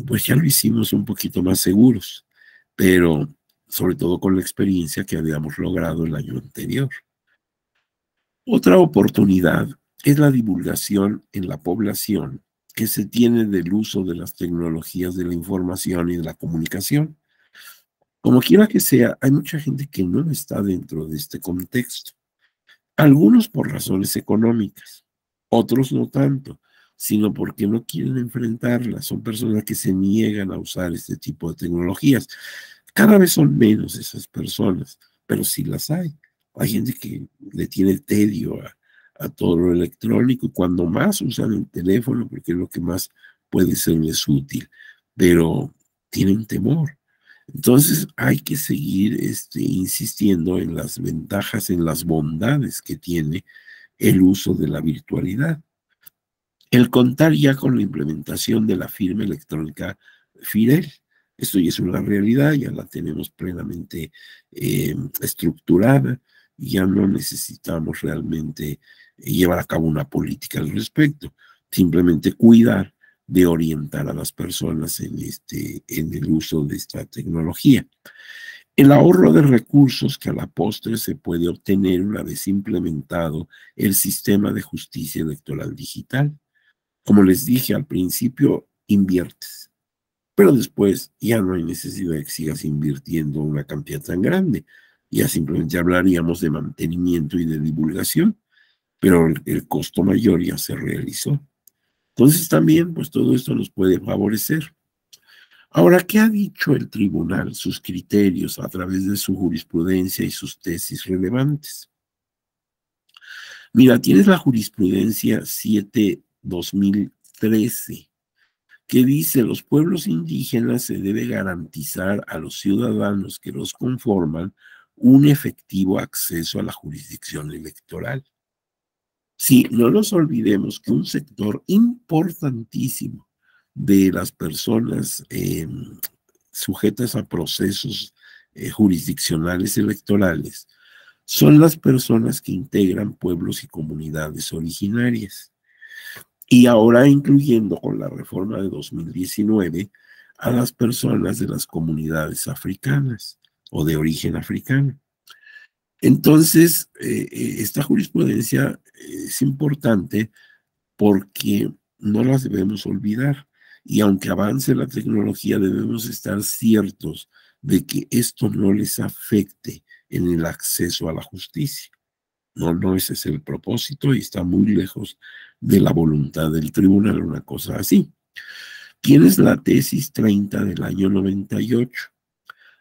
Pues ya lo hicimos un poquito más seguros, pero sobre todo con la experiencia que habíamos logrado el año anterior. Otra oportunidad es la divulgación en la población que se tiene del uso de las tecnologías de la información y de la comunicación. Como quiera que sea, hay mucha gente que no está dentro de este contexto. Algunos por razones económicas, otros no tanto, sino porque no quieren enfrentarlas. Son personas que se niegan a usar este tipo de tecnologías. Cada vez son menos esas personas, pero sí las hay. Hay gente que le tiene tedio a todo lo electrónico y cuando más usan el teléfono porque es lo que más puede serles útil, pero tienen temor. Entonces hay que seguir insistiendo en las ventajas, en las bondades que tiene el uso de la virtualidad. El contar ya con la implementación de la firma electrónica Fidel. Esto ya es una realidad, ya la tenemos plenamente estructurada, ya no necesitamos realmente llevar a cabo una política al respecto, simplemente cuidar de orientar a las personas en el uso de esta tecnología. El ahorro de recursos que a la postre se puede obtener una vez implementado el sistema de justicia electoral digital. Como les dije al principio, inviertes, pero después ya no hay necesidad de que sigas invirtiendo una cantidad tan grande. Ya simplemente hablaríamos de mantenimiento y de divulgación, pero el costo mayor ya se realizó. Entonces también, pues todo esto nos puede favorecer. Ahora, ¿qué ha dicho el tribunal, sus criterios a través de su jurisprudencia y sus tesis relevantes? Mira, tienes la jurisprudencia 7-2013, que dice los pueblos indígenas se debe garantizar a los ciudadanos que los conforman un efectivo acceso a la jurisdicción electoral. Sí, no nos olvidemos que un sector importantísimo de las personas sujetas a procesos jurisdiccionales electorales son las personas que integran pueblos y comunidades originarias. Y ahora incluyendo con la reforma de 2019 a las personas de las comunidades africanas o de origen africano. Entonces, esta jurisprudencia es importante porque no las debemos olvidar. Y aunque avance la tecnología, debemos estar ciertos de que esto no les afecte en el acceso a la justicia. No, ese es el propósito y está muy lejos de la voluntad del tribunal, una cosa así. Tienes la tesis 30 del año 98.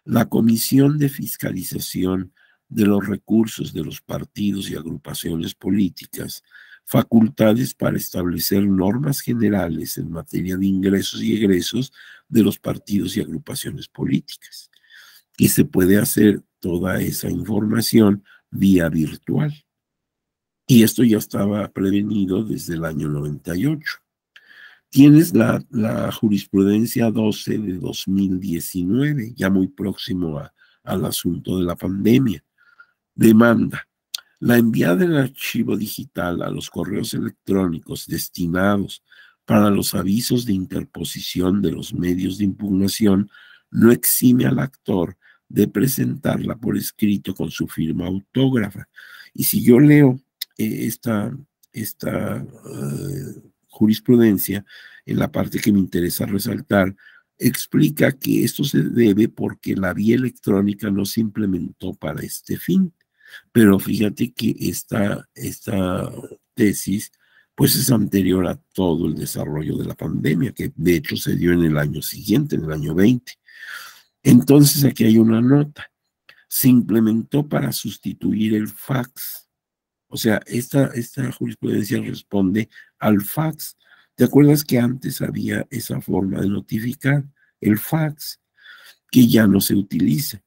La Comisión de Fiscalización de los Recursos de los Partidos y Agrupaciones Políticas, facultades para establecer normas generales en materia de ingresos y egresos de los partidos y agrupaciones políticas. Y se puede hacer toda esa información vía virtual. Y esto ya estaba prevenido desde el año 98. Tienes la jurisprudencia 12 de 2019, ya muy próximo al asunto de la pandemia. Demanda. La enviada del archivo digital a los correos electrónicos destinados para los avisos de interposición de los medios de impugnación no exime al actor de presentarla por escrito con su firma autógrafa. Y si yo leo esta jurisprudencia, en la parte que me interesa resaltar, explica que esto se debe porque la vía electrónica no se implementó para este fin. Pero fíjate que esta tesis pues es anterior a todo el desarrollo de la pandemia, que de hecho se dio en el año siguiente, en el año 20. Entonces aquí hay una nota. Se implementó para sustituir el fax. O sea, esta jurisprudencia responde al fax. ¿Te acuerdas que antes había esa forma de notificar, el fax, que ya no se utiliza,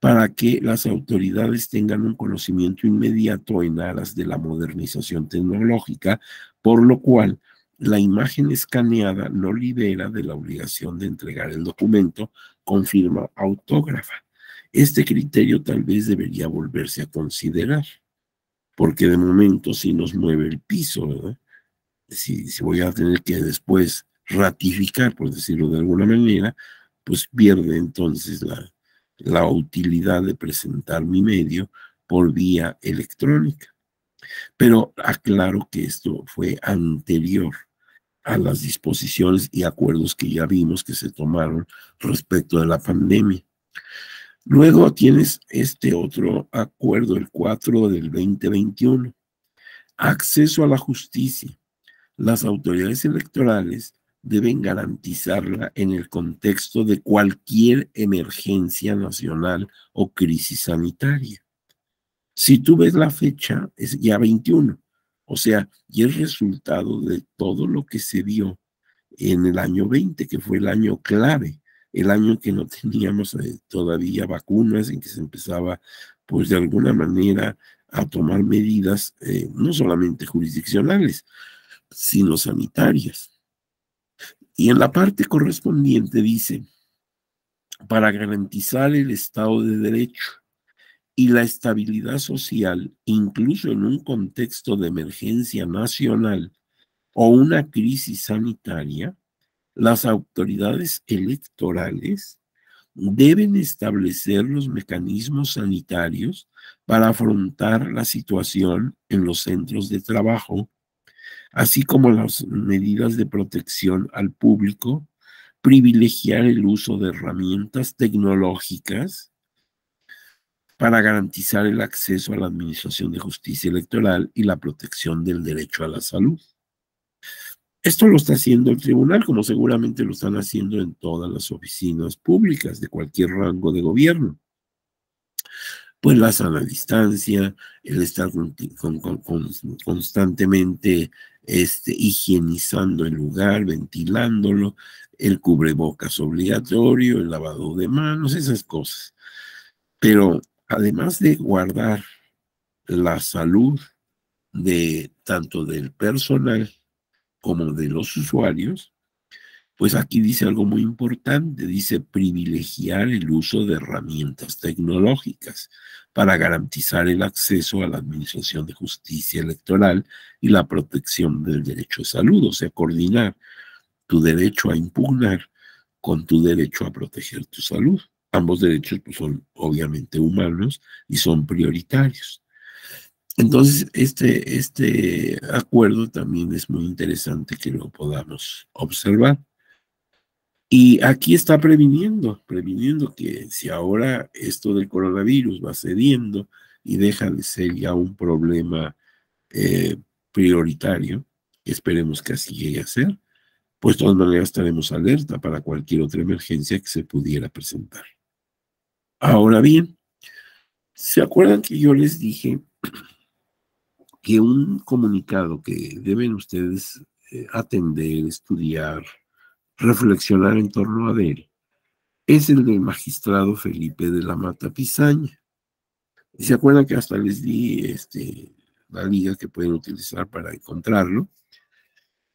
para que las autoridades tengan un conocimiento inmediato en aras de la modernización tecnológica, por lo cual la imagen escaneada no libera de la obligación de entregar el documento con firma autógrafa? Este criterio tal vez debería volverse a considerar, porque de momento sí nos mueve el piso, ¿verdad? Si voy a tener que después ratificar, por decirlo de alguna manera, pues pierde entonces la utilidad de presentar mi medio por vía electrónica. Pero aclaro que esto fue anterior a las disposiciones y acuerdos que ya vimos que se tomaron respecto de la pandemia. Luego tienes este otro acuerdo, el 4 del 2021. Acceso a la justicia. Las autoridades electorales deben garantizarla en el contexto de cualquier emergencia nacional o crisis sanitaria. Si tú ves la fecha, es ya 21, o sea, y es resultado de todo lo que se vio en el año 20, que fue el año clave, el año en que no teníamos todavía vacunas, en que se empezaba, pues de alguna manera, a tomar medidas no solamente jurisdiccionales, sino sanitarias. Y en la parte correspondiente dice, para garantizar el Estado de Derecho y la estabilidad social, incluso en un contexto de emergencia nacional o una crisis sanitaria, las autoridades electorales deben establecer los mecanismos sanitarios para afrontar la situación en los centros de trabajo, así como las medidas de protección al público, privilegiar el uso de herramientas tecnológicas para garantizar el acceso a la administración de justicia electoral y la protección del derecho a la salud. Esto lo está haciendo el tribunal, como seguramente lo están haciendo en todas las oficinas públicas de cualquier rango de gobierno. Pues la sana distancia, el estar constantemente higienizando el lugar, ventilándolo, el cubrebocas obligatorio, el lavado de manos, esas cosas. Pero además de guardar la salud de tanto del personal como de los usuarios, pues aquí dice algo muy importante, dice privilegiar el uso de herramientas tecnológicas para garantizar el acceso a la administración de justicia electoral y la protección del derecho a salud, o sea, coordinar tu derecho a impugnar con tu derecho a proteger tu salud. Ambos derechos pues, son obviamente humanos y son prioritarios. Entonces, este acuerdo también es muy interesante que lo podamos observar. Y aquí está previniendo que si ahora esto del coronavirus va cediendo y deja de ser ya un problema eh, prioritario, esperemos que así llegue a ser, pues de todas maneras estaremos alerta para cualquier otra emergencia que se pudiera presentar. Ahora bien, ¿se acuerdan que yo les dije que un comunicado que deben ustedes atender, estudiar, reflexionar en torno a él, es el del magistrado Felipe de la Mata Pizaña? ¿Y se acuerdan que hasta les di la liga que pueden utilizar para encontrarlo?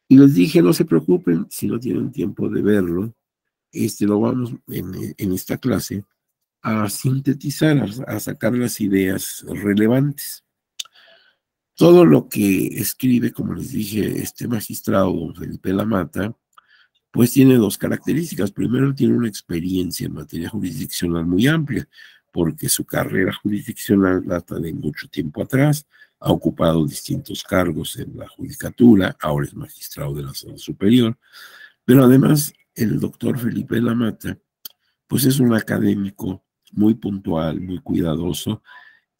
Y les dije, no se preocupen, si no tienen tiempo de verlo, lo vamos en esta clase a sintetizar, a sacar las ideas relevantes. Todo lo que escribe, como les dije, este magistrado, don Felipe Lamata, pues tiene dos características. Primero, tiene una experiencia en materia jurisdiccional muy amplia, porque su carrera jurisdiccional data de mucho tiempo atrás, ha ocupado distintos cargos en la judicatura, ahora es magistrado de la Sala Superior, pero además el doctor Felipe Lamata, pues es un académico muy puntual, muy cuidadoso,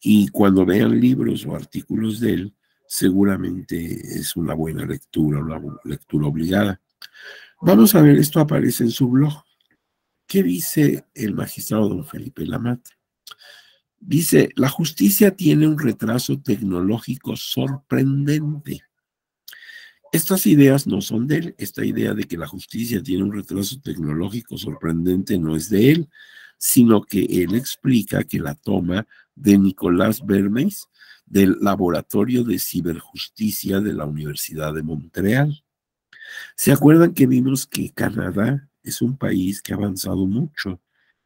y cuando vean libros o artículos de él, seguramente es una buena lectura, una lectura obligada. Vamos a ver, esto aparece en su blog. ¿Qué dice el magistrado don Felipe Lamata? Dice, la justicia tiene un retraso tecnológico sorprendente. Estas ideas no son de él. Esta idea de que la justicia tiene un retraso tecnológico sorprendente no es de él, sino que él explica que la toma de Nicolás Bermes del Laboratorio de Ciberjusticia de la Universidad de Montreal. ¿Se acuerdan que vimos que Canadá es un país que ha avanzado mucho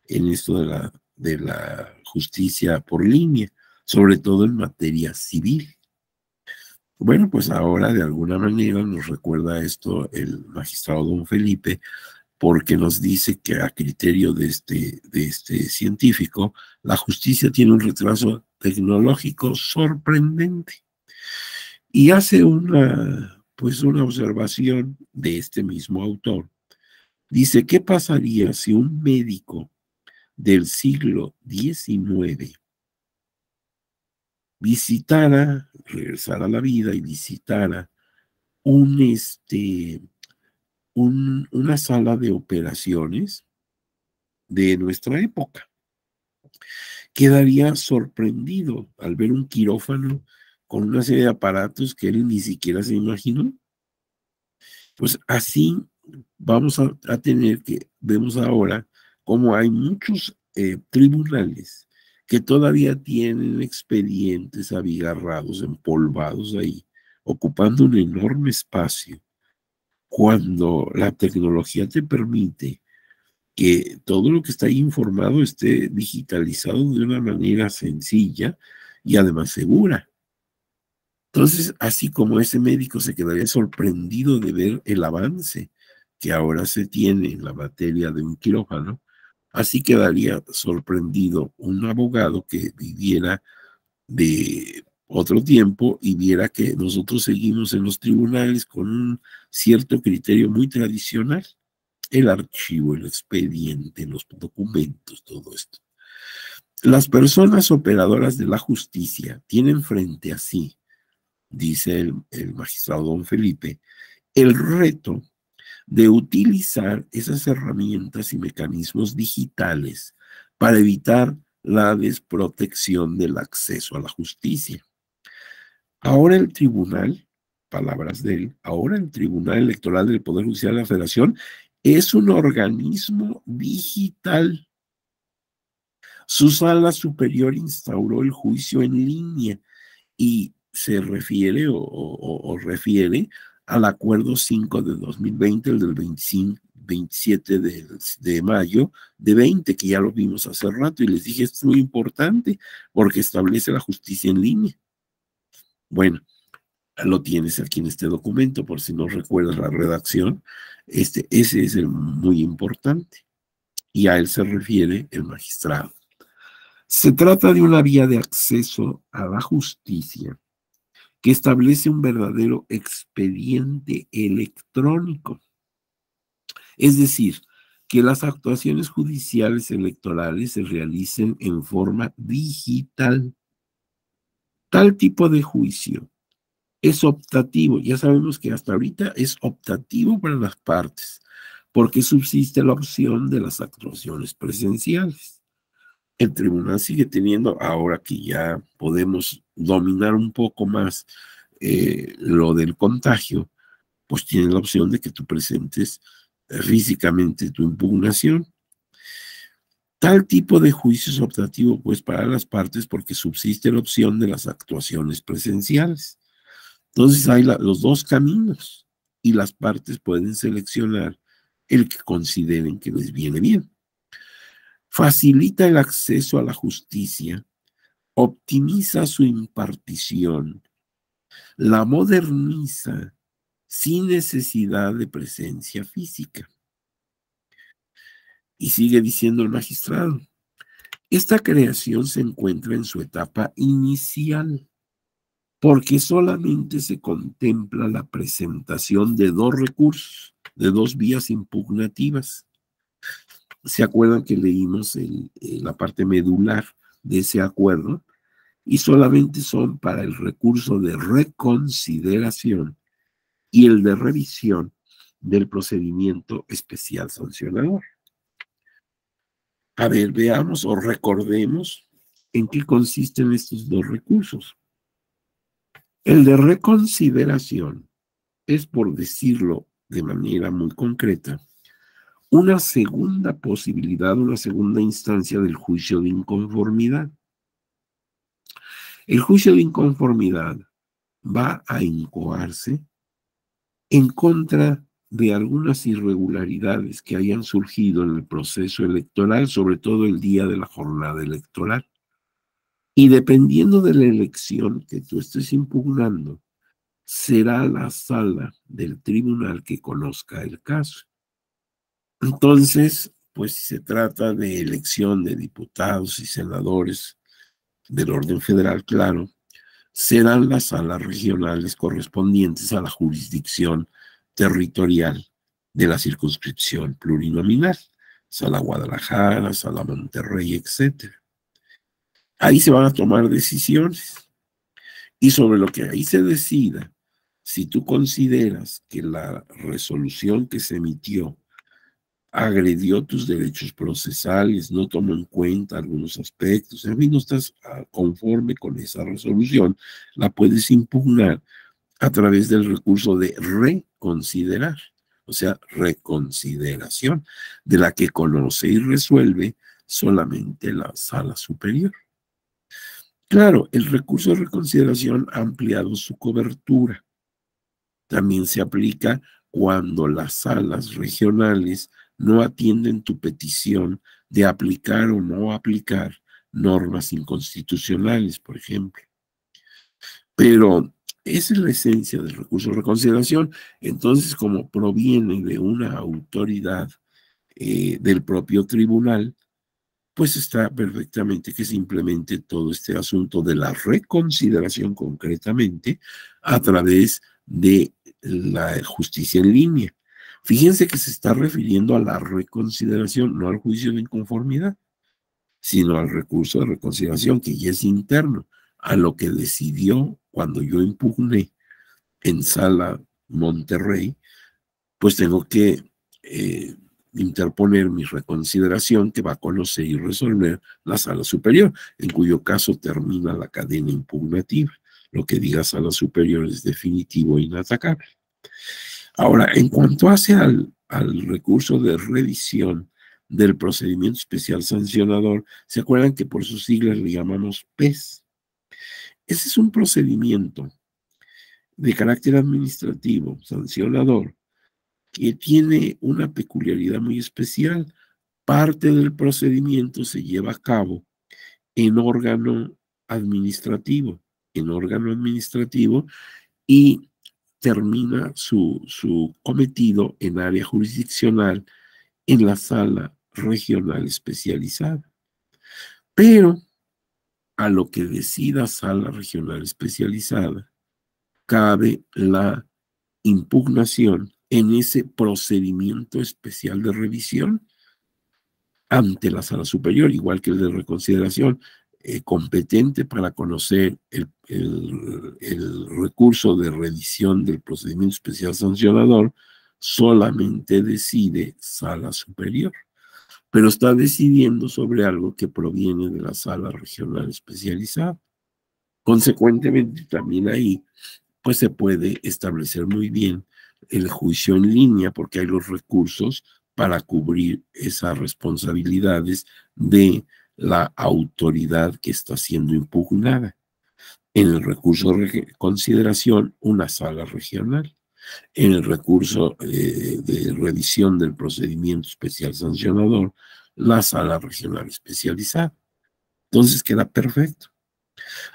en esto de la justicia por línea, sobre todo en materia civil? Bueno, pues ahora de alguna manera nos recuerda esto el magistrado don Felipe, porque nos dice que a criterio de este científico, la justicia tiene un retraso tecnológico sorprendente. Y hace pues una observación de este mismo autor. Dice, ¿qué pasaría si un médico del siglo XIX regresara a la vida y visitara un, una sala de operaciones de nuestra época? Quedaría sorprendido al ver un quirófano con una serie de aparatos que él ni siquiera se imaginó. Pues así vamos a tener que, vemos ahora como hay muchos tribunales que todavía tienen expedientes abigarrados, empolvados ahí, ocupando un enorme espacio, cuando la tecnología te permite que todo lo que está ahí informado esté digitalizado de una manera sencilla y además segura. Entonces, así como ese médico se quedaría sorprendido de ver el avance que ahora se tiene en la materia de un quirófano, así quedaría sorprendido un abogado que viviera de otro tiempo y viera que nosotros seguimos en los tribunales con un cierto criterio muy tradicional, el archivo, el expediente, los documentos, todo esto. Las personas operadoras de la justicia tienen frente a sí, dice el magistrado don Felipe, el reto de utilizar esas herramientas y mecanismos digitales para evitar la desprotección del acceso a la justicia. Ahora el tribunal, palabras de él, ahora el Tribunal Electoral del Poder Judicial de la Federación es un organismo digital. Su sala superior instauró el juicio en línea y se refiere o refiere al Acuerdo 5 de 2020, el del 27 de mayo de 20, que ya lo vimos hace rato, y les dije, esto es muy importante porque establece la justicia en línea. Bueno, lo tienes aquí en este documento, por si no recuerdas la redacción. Ese es el muy importante, y a él se refiere el magistrado. Se trata de una vía de acceso a la justicia que establece un verdadero expediente electrónico. Es decir, que las actuaciones judiciales electorales se realicen en forma digital. Tal tipo de juicio es optativo. Ya sabemos que hasta ahorita es optativo para las partes, porque subsiste la opción de las actuaciones presenciales. El tribunal sigue teniendo, ahora que ya podemos dominar un poco más lo del contagio, pues tiene la opción de que tú presentes físicamente tu impugnación. Tal tipo de juicio es optativo, pues, para las partes porque subsiste la opción de las actuaciones presenciales. Entonces hay los dos caminos y las partes pueden seleccionar el que consideren que les viene bien. Facilita el acceso a la justicia, optimiza su impartición, la moderniza sin necesidad de presencia física. Y sigue diciendo el magistrado, esta creación se encuentra en su etapa inicial, porque solamente se contempla la presentación de dos recursos, de dos vías impugnativas. ¿Se acuerdan que leímos la parte medular de ese acuerdo? Y solamente son para el recurso de reconsideración y el de revisión del procedimiento especial sancionador. A ver, veamos o recordemos en qué consisten estos dos recursos. El de reconsideración es, por decirlo de manera muy concreta, una segunda posibilidad, una segunda instancia del juicio de inconformidad. El juicio de inconformidad va a incoarse en contra de algunas irregularidades que hayan surgido en el proceso electoral, sobre todo el día de la jornada electoral. Y dependiendo de la elección que tú estés impugnando, será la sala del tribunal que conozca el caso. Entonces, pues si se trata de elección de diputados y senadores del orden federal, claro, serán las salas regionales correspondientes a la jurisdicción territorial de la circunscripción plurinominal, Sala Guadalajara, Sala Monterrey, etc. Ahí se van a tomar decisiones y sobre lo que ahí se decida, si tú consideras que la resolución que se emitió agredió tus derechos procesales, no tomó en cuenta algunos aspectos, en fin, no estás conforme con esa resolución, la puedes impugnar a través del recurso de reconsiderar, o sea, reconsideración, de la que conoce y resuelve solamente la sala superior. Claro, el recurso de reconsideración ha ampliado su cobertura. También se aplica cuando las salas regionales no atienden tu petición de aplicar o no aplicar normas inconstitucionales, por ejemplo. Pero esa es la esencia del recurso de reconsideración. Entonces, como proviene de una autoridad del propio tribunal, pues está perfectamente que se implemente todo este asunto de la reconsideración concretamente a través de la justicia en línea. Fíjense que se está refiriendo a la reconsideración, no al juicio de inconformidad, sino al recurso de reconsideración, que ya es interno, a lo que decidió cuando yo impugné en Sala Monterrey, pues tengo que interponer mi reconsideración que va a conocer y resolver la sala superior, en cuyo caso termina la cadena impugnativa. Lo que diga sala superior es definitivo e inatacable. Ahora, en cuanto hace al recurso de revisión del procedimiento especial sancionador. ¿Se acuerdan que por sus siglas le llamamos PES? Ese es un procedimiento de carácter administrativo, sancionador, que tiene una peculiaridad muy especial. Parte del procedimiento se lleva a cabo en órgano administrativo, y termina su cometido en área jurisdiccional en la sala regional especializada. Pero a lo que decida sala regional especializada, cabe la impugnación en ese procedimiento especial de revisión ante la sala superior, igual que el de reconsideración, competente para conocer el recurso de revisión del procedimiento especial sancionador, solamente decide sala superior, pero está decidiendo sobre algo que proviene de la sala regional especializada. Consecuentemente, también ahí pues se puede establecer muy bien el juicio en línea, porque hay los recursos para cubrir esas responsabilidades de la autoridad que está siendo impugnada. En el recurso de consideración, una sala regional. En el recurso de revisión del procedimiento especial sancionador, la sala regional especializada. Entonces queda perfecto.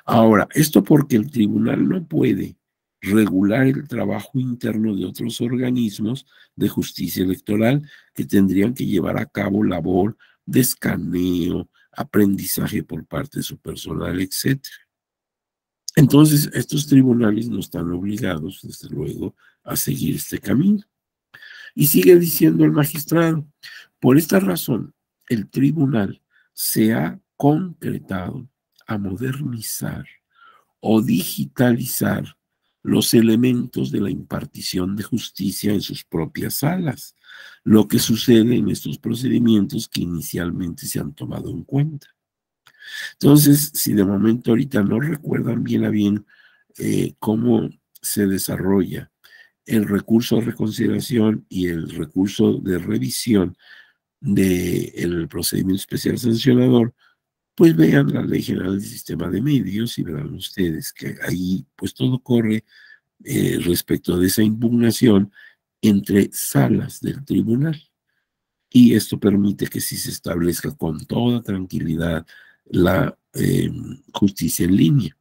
Ahora, esto porque el tribunal no puede regular el trabajo interno de otros organismos de justicia electoral que tendrían que llevar a cabo labor de escaneo, aprendizaje por parte de su personal, etc. Entonces, estos tribunales no están obligados, desde luego, a seguir este camino. Y sigue diciendo el magistrado, por esta razón, el tribunal se ha concretado a modernizar o digitalizar los elementos de la impartición de justicia en sus propias salas, lo que sucede en estos procedimientos que inicialmente se han tomado en cuenta. Entonces, si de momento ahorita no recuerdan bien a bien cómo se desarrolla el recurso de reconsideración y el recurso de revisión del procedimiento especial sancionador, pues vean la Ley General del Sistema de Medios y verán ustedes que ahí pues todo corre respecto de esa impugnación entre salas del tribunal. Y esto permite que sí se establezca con toda tranquilidad la justicia en línea.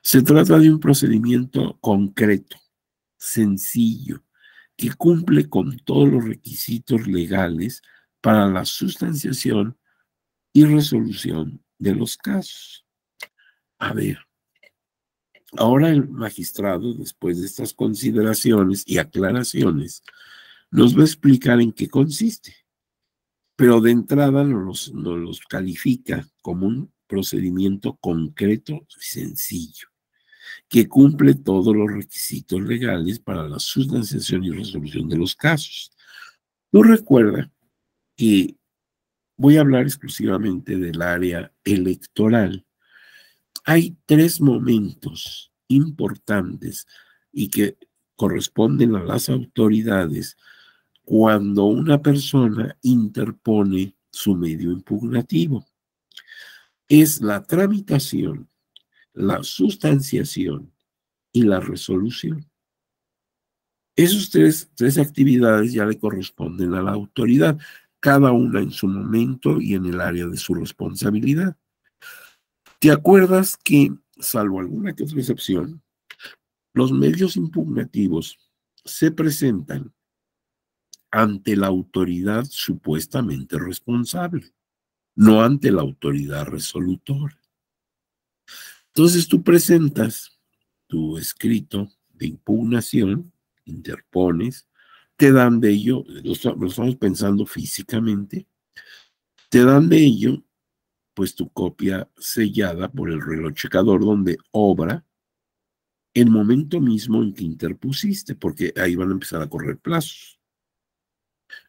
Se trata de un procedimiento concreto, sencillo, que cumple con todos los requisitos legales para la sustanciación y resolución de los casos. A ver, ahora el magistrado, después de estas consideraciones y aclaraciones, nos va a explicar en qué consiste, pero de entrada nos los califica como un procedimiento concreto y sencillo, que cumple todos los requisitos legales para la sustanciación y resolución de los casos. No recuerda que voy a hablar exclusivamente del área electoral. Hay tres momentos importantes y que corresponden a las autoridades cuando una persona interpone su medio impugnativo. Es la tramitación, la sustanciación y la resolución. Esas tres actividades ya le corresponden a la autoridad, cada una en su momento y en el área de su responsabilidad. ¿Te acuerdas que, salvo alguna que otra excepción, los medios impugnativos se presentan ante la autoridad supuestamente responsable, no ante la autoridad resolutora? Entonces tú presentas tu escrito de impugnación, interpones, te dan de ello, lo estamos pensando físicamente, te dan de ello, pues tu copia sellada por el reloj checador donde obra el momento mismo en que interpusiste, porque ahí van a empezar a correr plazos.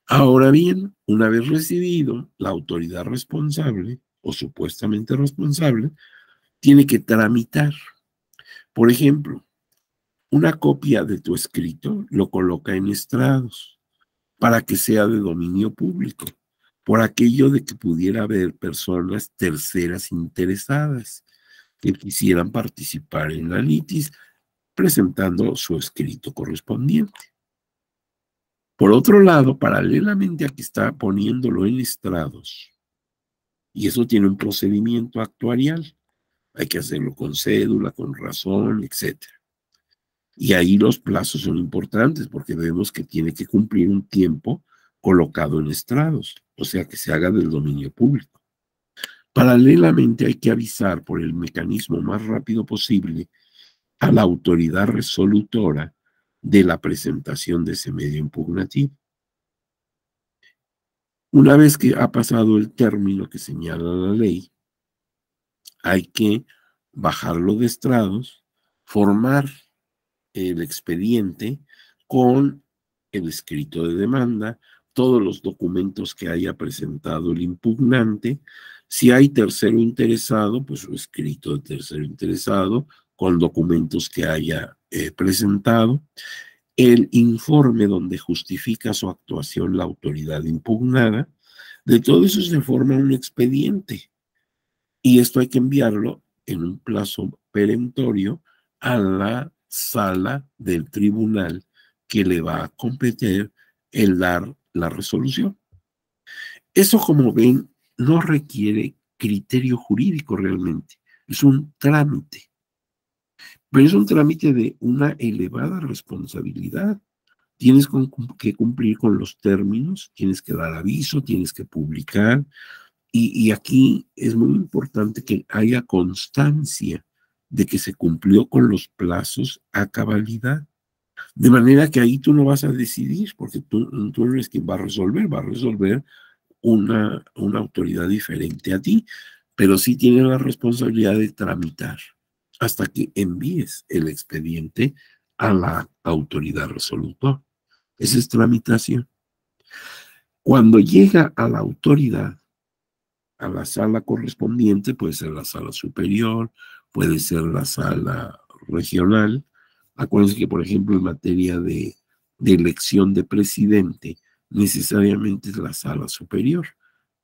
Ahora bien, una vez recibido, la autoridad responsable o supuestamente responsable tiene que tramitar. Por ejemplo, una copia de tu escrito lo coloca en estrados para que sea de dominio público. por aquello de que pudiera haber personas terceras interesadas que quisieran participar en la litis presentando su escrito correspondiente. Por otro lado, paralelamente a que está poniéndolo en estrados, y eso tiene un procedimiento actuarial, hay que hacerlo con cédula, con razón, etcétera. Y ahí los plazos son importantes porque vemos que tiene que cumplir un tiempo colocado en estrados, o sea, que se haga del dominio público. Paralelamente hay que avisar por el mecanismo más rápido posible a la autoridad resolutora de la presentación de ese medio impugnativo. Una vez que ha pasado el término que señala la ley, hay que bajarlo de estrados, formar el expediente con el escrito de demanda, todos los documentos que haya presentado el impugnante. Si hay tercero interesado, pues su escrito de tercero interesado con documentos que haya presentado. El informe donde justifica su actuación la autoridad impugnada. De todo eso se forma un expediente y esto hay que enviarlo en un plazo perentorio a la sala del tribunal que le va a competir el dar la resolución. Eso, como ven, no requiere criterio jurídico realmente, es un trámite, pero es un trámite de una elevada responsabilidad. Tienes que cumplir con los términos, tienes que dar aviso, tienes que publicar, y aquí es muy importante que haya constancia de que se cumplió con los plazos a cabalidad. De manera que ahí tú no vas a decidir, porque tú no eres quien va a resolver una autoridad diferente a ti, pero sí tiene la responsabilidad de tramitar hasta que envíes el expediente a la autoridad resolutora. Esa es tramitación. Cuando llega a la autoridad, a la sala correspondiente, puede ser la sala superior, puede ser la sala regional. Acuérdense que, por ejemplo, en materia de elección de presidente, necesariamente es la sala superior.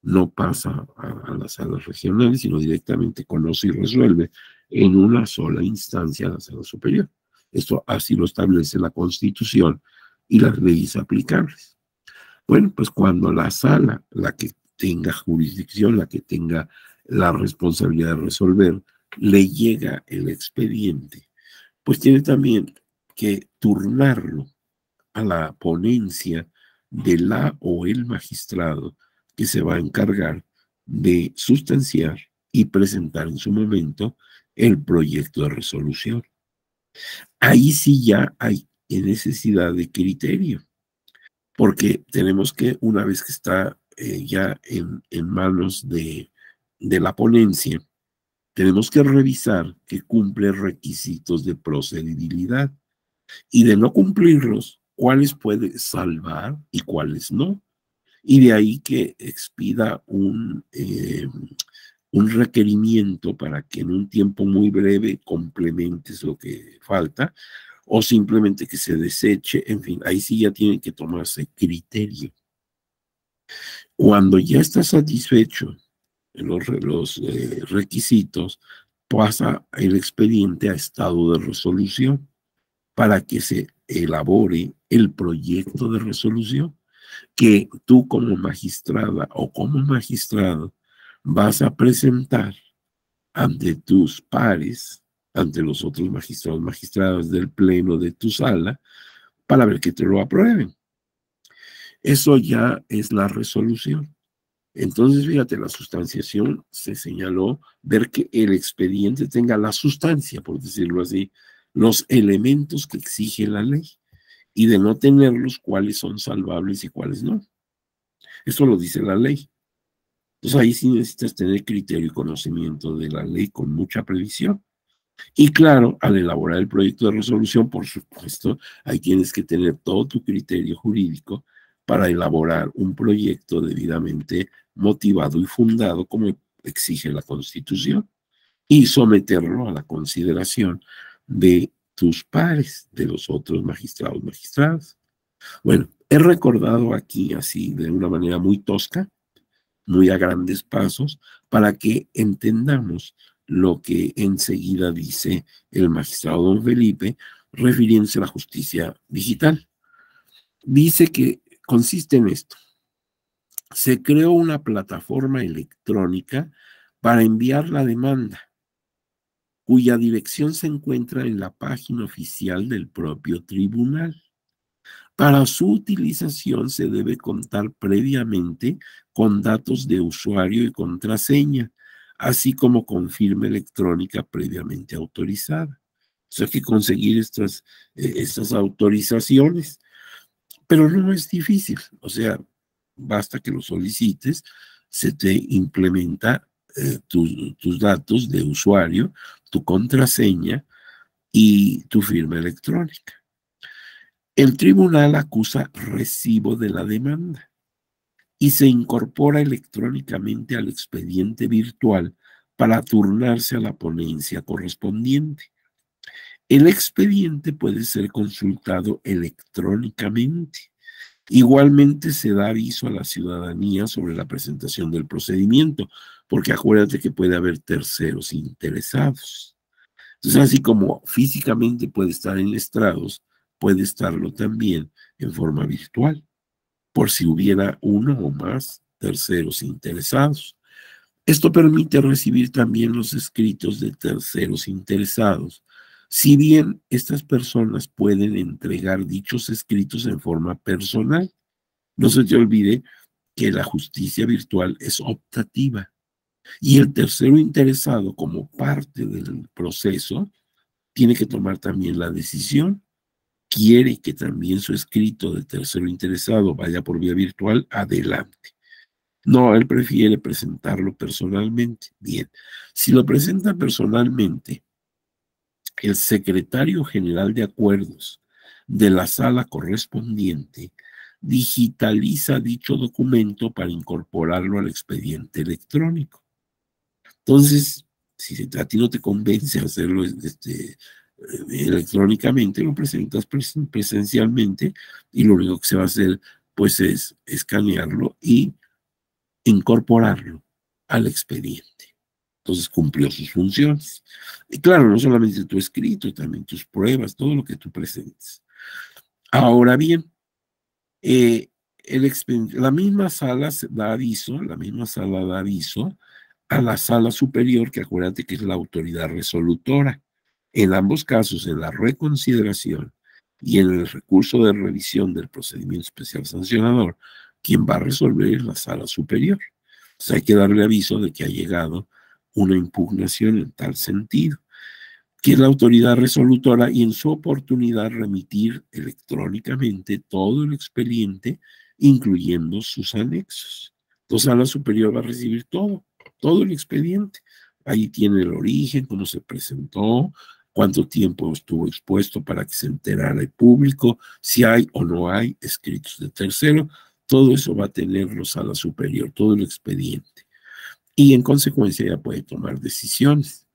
No pasa a las salas regionales, sino directamente conoce y resuelve en una sola instancia la sala superior. Esto así lo establece la Constitución y las leyes aplicables. Bueno, pues cuando la sala, la que tenga jurisdicción, la que tenga la responsabilidad de resolver, le llega el expediente, pues tiene también que turnarlo a la ponencia de la o el magistrado que se va a encargar de sustanciar y presentar en su momento el proyecto de resolución. Ahí sí ya hay necesidad de criterio, porque tenemos que, una vez que está ya en manos de la ponencia, tenemos que revisar que cumple requisitos de procedibilidad y de no cumplirlos, cuáles puede salvar y cuáles no. Y de ahí que expida un requerimiento para que en un tiempo muy breve complementes lo que falta, o simplemente que se deseche, en fin, ahí sí ya tiene que tomarse criterio. Cuando ya está satisfecho los requisitos, pasa el expediente a estado de resolución para que se elabore el proyecto de resolución que tú como magistrada o como magistrado vas a presentar ante tus pares, ante los otros magistrados, magistradas del pleno de tu sala, para ver que te lo aprueben. Eso ya es la resolución. Entonces, fíjate, la sustanciación se señaló ver que el expediente tenga la sustancia, por decirlo así, los elementos que exige la ley y de no tenerlos, cuáles son salvables y cuáles no. Eso lo dice la ley. Entonces ahí sí necesitas tener criterio y conocimiento de la ley con mucha previsión. Y claro, al elaborar el proyecto de resolución, por supuesto, ahí tienes que tener todo tu criterio jurídico para elaborar un proyecto debidamente motivado y fundado como exige la Constitución y someterlo a la consideración de tus pares, de los otros magistrados, magistradas. Bueno, he recordado aquí así de una manera muy tosca muy a grandes pasos para que entendamos lo que enseguida dice el magistrado don Felipe refiriéndose a la justicia digital. Dice que consiste en esto. Se creó una plataforma electrónica para enviar la demanda, cuya dirección se encuentra en la página oficial del propio tribunal. Para su utilización se debe contar previamente con datos de usuario y contraseña, así como con firma electrónica previamente autorizada. O sea, hay que conseguir estas autorizaciones, pero no es difícil. O sea, basta que lo solicites, se te implementa tus datos de usuario, tu contraseña y tu firma electrónica. El tribunal acusa recibo de la demanda y se incorpora electrónicamente al expediente virtual para turnarse a la ponencia correspondiente. El expediente puede ser consultado electrónicamente. Igualmente se da aviso a la ciudadanía sobre la presentación del procedimiento, porque acuérdate que puede haber terceros interesados. Entonces, así como físicamente puede estar en estrados, puede estarlo también en forma virtual, por si hubiera uno o más terceros interesados. Esto permite recibir también los escritos de terceros interesados, si bien estas personas pueden entregar dichos escritos en forma personal. No se te olvide que la justicia virtual es optativa y el tercero interesado, como parte del proceso, tiene que tomar también la decisión. Quiere que también su escrito de tercero interesado vaya por vía virtual, adelante. No, él prefiere presentarlo personalmente. Bien, si lo presenta personalmente, el secretario general de acuerdos de la sala correspondiente digitaliza dicho documento para incorporarlo al expediente electrónico. Entonces, si a ti no te convence hacerlo electrónicamente, lo presentas presencialmente y lo único que se va a hacer pues es escanearlo y incorporarlo al expediente. Entonces cumplió sus funciones. Y claro, no solamente tu escrito, también tus pruebas, todo lo que tú presentes. Ahora bien, la misma sala da aviso, a la sala superior, que acuérdate que es la autoridad resolutora. En ambos casos, en la reconsideración y en el recurso de revisión del procedimiento especial sancionador, quien va a resolver es la sala superior. Entonces hay que darle aviso de que ha llegado una impugnación en tal sentido, que es la autoridad resolutora, y en su oportunidad remitir electrónicamente todo el expediente, incluyendo sus anexos. Entonces, a la superior va a recibir todo el expediente. Ahí tiene el origen, cómo se presentó, cuánto tiempo estuvo expuesto para que se enterara el público, si hay o no hay escritos de tercero. Todo eso va a tenerlo a la superior, todo el expediente. Y en consecuencia ya puede tomar decisiones.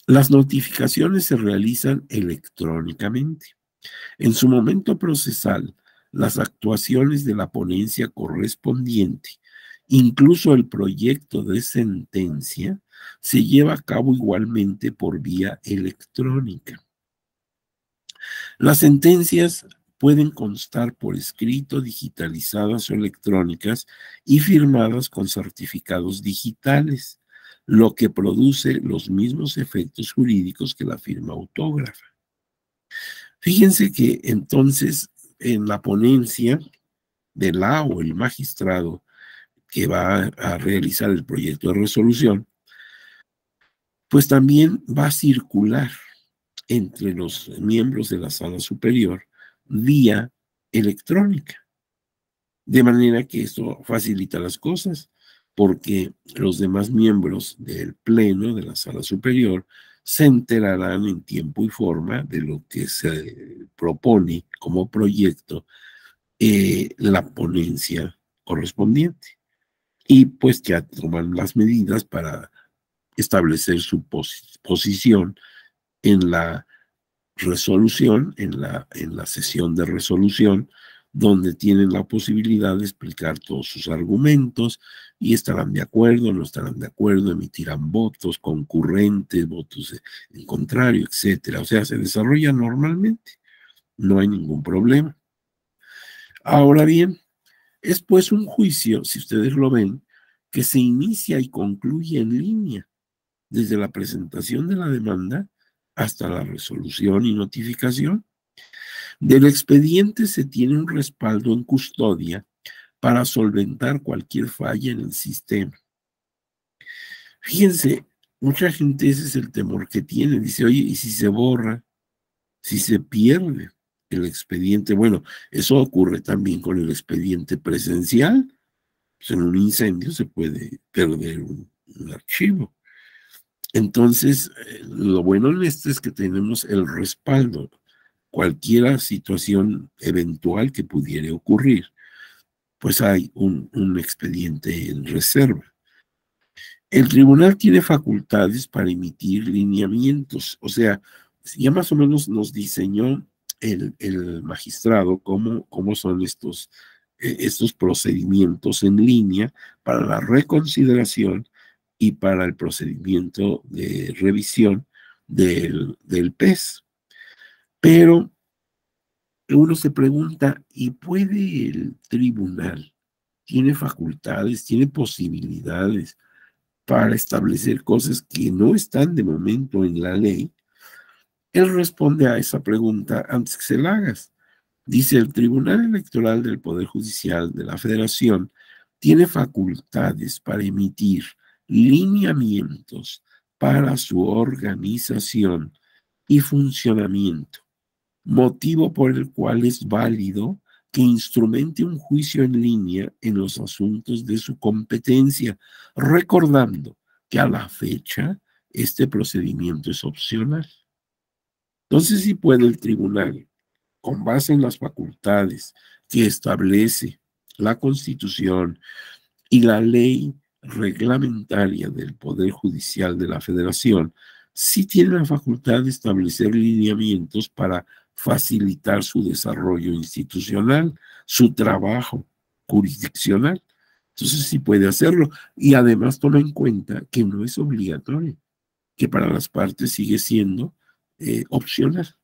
Las notificaciones se realizan electrónicamente. En su momento procesal, las actuaciones de la ponencia correspondiente, incluso el proyecto de sentencia, se lleva a cabo igualmente por vía electrónica. Las sentencias pueden constar por escrito, digitalizadas o electrónicas y firmadas con certificados digitales, lo que produce los mismos efectos jurídicos que la firma autógrafa. Fíjense que entonces en la ponencia de la o el magistrado que va a realizar el proyecto de resolución, pues también va a circular entre los miembros de la sala superior vía electrónica. De manera que esto facilita las cosas, porque los demás miembros del pleno de la sala superior se enterarán en tiempo y forma de lo que se propone como proyecto la ponencia correspondiente. Y pues ya toman las medidas para establecer su posición en la resolución, en la sesión de resolución donde tienen la posibilidad de explicar todos sus argumentos y estarán de acuerdo, no estarán de acuerdo, emitirán votos concurrentes, votos en contrario, etcétera. O sea, se desarrolla normalmente, no hay ningún problema. Ahora bien, es pues un juicio, si ustedes lo ven, que se inicia y concluye en línea, desde la presentación de la demanda hasta la resolución y notificación. Del expediente se tiene un respaldo en custodia para solventar cualquier falla en el sistema. Fíjense, mucha gente ese es el temor que tiene. Dice, oye, ¿y si se borra? Si se pierde el expediente. Bueno, eso ocurre también con el expediente presencial. Pues en un incendio se puede perder un archivo. Entonces, lo bueno en esto es que tenemos el respaldo. Cualquier situación eventual que pudiera ocurrir, pues hay un expediente en reserva. El tribunal tiene facultades para emitir lineamientos, o sea, ya más o menos nos diseñó el magistrado cómo son estos procedimientos en línea para la reconsideración y para el procedimiento de revisión del PES. Pero uno se pregunta, ¿y puede el tribunal, tiene facultades, tiene posibilidades para establecer cosas que no están de momento en la ley? Él responde a esa pregunta antes que se la hagas. Dice, el Tribunal Electoral del Poder Judicial de la Federación tiene facultades para emitir lineamientos para su organización y funcionamiento, motivo por el cual es válido que instrumente un juicio en línea en los asuntos de su competencia, recordando que a la fecha este procedimiento es opcional. Entonces, si puede el tribunal, con base en las facultades que establece la Constitución y la ley reglamentaria del Poder Judicial de la Federación, sí tiene la facultad de establecer lineamientos para facilitar su desarrollo institucional, su trabajo jurisdiccional. Entonces sí puede hacerlo. Y además toma en cuenta que no es obligatorio, que para las partes sigue siendo opcional.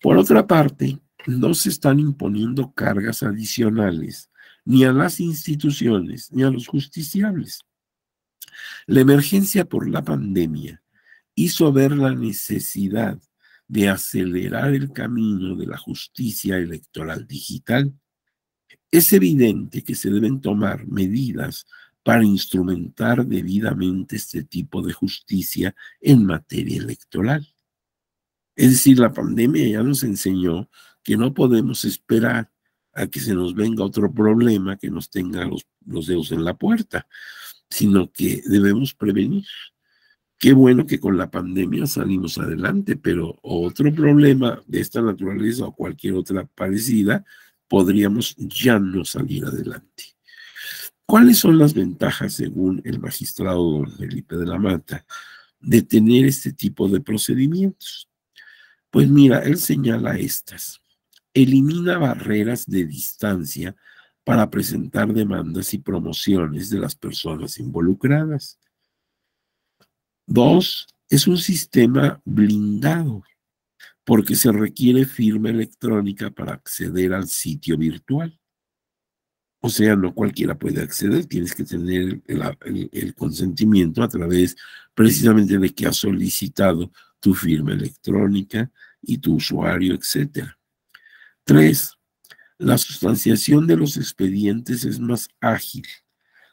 Por otra parte, no se están imponiendo cargas adicionales ni a las instituciones ni a los justiciables. La emergencia por la pandemia hizo ver la necesidad de acelerar el camino de la justicia electoral digital. Es evidente que se deben tomar medidas para instrumentar debidamente este tipo de justicia en materia electoral. Es decir, la pandemia ya nos enseñó que no podemos esperar a que se nos venga otro problema que nos tenga los dedos en la puerta, sino que debemos prevenir. Qué bueno que con la pandemia salimos adelante, pero otro problema de esta naturaleza o cualquier otra parecida, podríamos ya no salir adelante. ¿Cuáles son las ventajas, según el magistrado don Felipe de la Mata, de tener este tipo de procedimientos? Pues mira, él señala estas. Elimina barreras de distancia para presentar demandas y promociones de las personas involucradas. 2, es un sistema blindado porque se requiere firma electrónica para acceder al sitio virtual. O sea, no cualquiera puede acceder, tienes que tener el consentimiento a través precisamente de que has solicitado tu firma electrónica y tu usuario, etcétera. 3, la sustanciación de los expedientes es más ágil,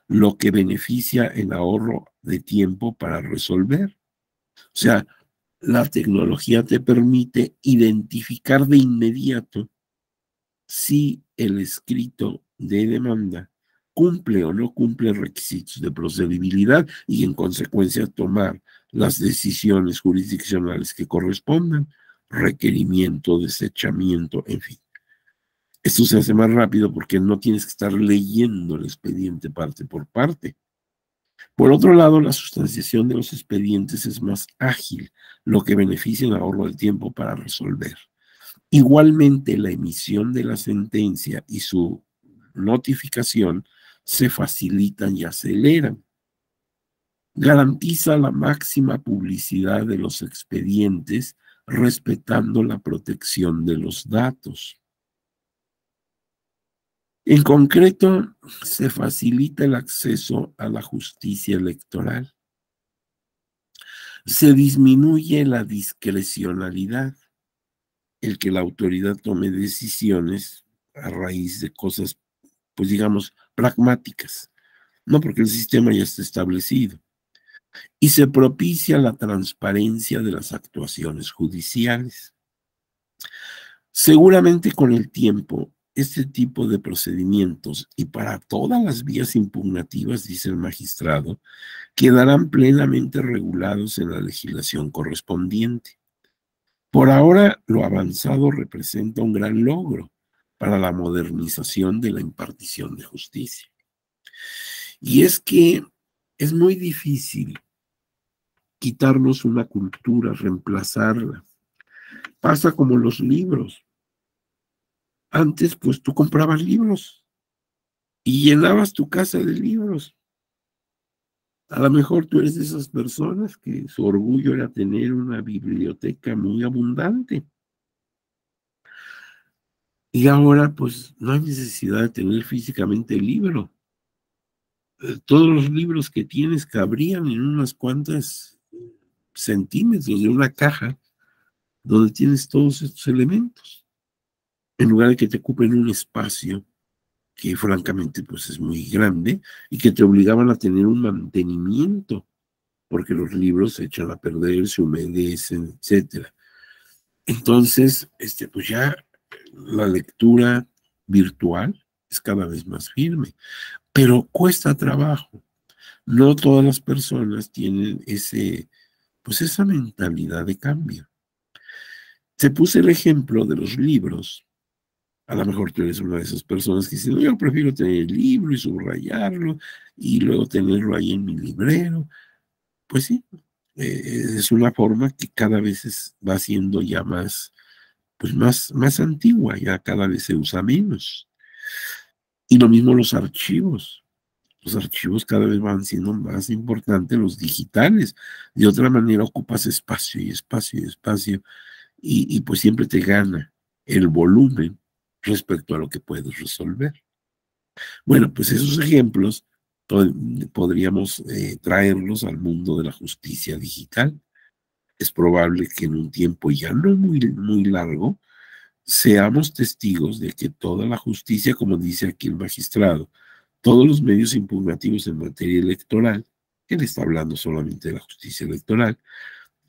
lo que beneficia el ahorro de tiempo para resolver. O sea, la tecnología te permite identificar de inmediato si el escrito de demanda cumple o no cumple requisitos de procedibilidad y en consecuencia tomar las decisiones jurisdiccionales que correspondan, requerimiento, desechamiento, en fin. Esto se hace más rápido porque no tienes que estar leyendo el expediente parte por parte. Por otro lado, la sustanciación de los expedientes es más ágil, lo que beneficia el ahorro del tiempo para resolver. Igualmente, la emisión de la sentencia y su notificación se facilitan y aceleran. Garantiza la máxima publicidad de los expedientes, respetando la protección de los datos. En concreto, se facilita el acceso a la justicia electoral. Se disminuye la discrecionalidad, el que la autoridad tome decisiones a raíz de cosas, pues digamos, pragmáticas, no porque el sistema ya está establecido. Y se propicia la transparencia de las actuaciones judiciales. Seguramente con el tiempo, este tipo de procedimientos, y para todas las vías impugnativas, dice el magistrado, quedarán plenamente regulados en la legislación correspondiente. Por ahora, lo avanzado representa un gran logro para la modernización de la impartición de justicia. Y es que es muy difícil quitarnos una cultura, reemplazarla. Pasa como los libros. Antes, pues tú comprabas libros y llenabas tu casa de libros. A lo mejor tú eres de esas personas que su orgullo era tener una biblioteca muy abundante. Y ahora, pues, no hay necesidad de tener físicamente el libro. Todos los libros que tienes cabrían en unas cuantas centímetros de una caja donde tienes todos estos elementos, en lugar de que te ocupen un espacio que francamente pues es muy grande y que te obligaban a tener un mantenimiento, porque los libros se echan a perder, se humedecen, etcétera. Entonces, pues ya la lectura virtual es cada vez más firme, pero cuesta trabajo. No todas las personas tienen pues esa mentalidad de cambio. Te puse el ejemplo de los libros. A lo mejor tú eres una de esas personas que dicen, no, yo prefiero tener el libro y subrayarlo y luego tenerlo ahí en mi librero. Pues sí, es una forma que cada vez va siendo ya más, pues más antigua, ya cada vez se usa menos. Y lo mismo los archivos. Los archivos cada vez van siendo más importantes, los digitales. De otra manera ocupas espacio y espacio y espacio y pues siempre te gana el volumen respecto a lo que puedes resolver. Bueno, pues esos ejemplos podríamos traerlos al mundo de la justicia digital. Es probable que en un tiempo ya no muy largo seamos testigos de que toda la justicia, como dice aquí el magistrado, todos los medios impugnativos en materia electoral, él está hablando solamente de la justicia electoral,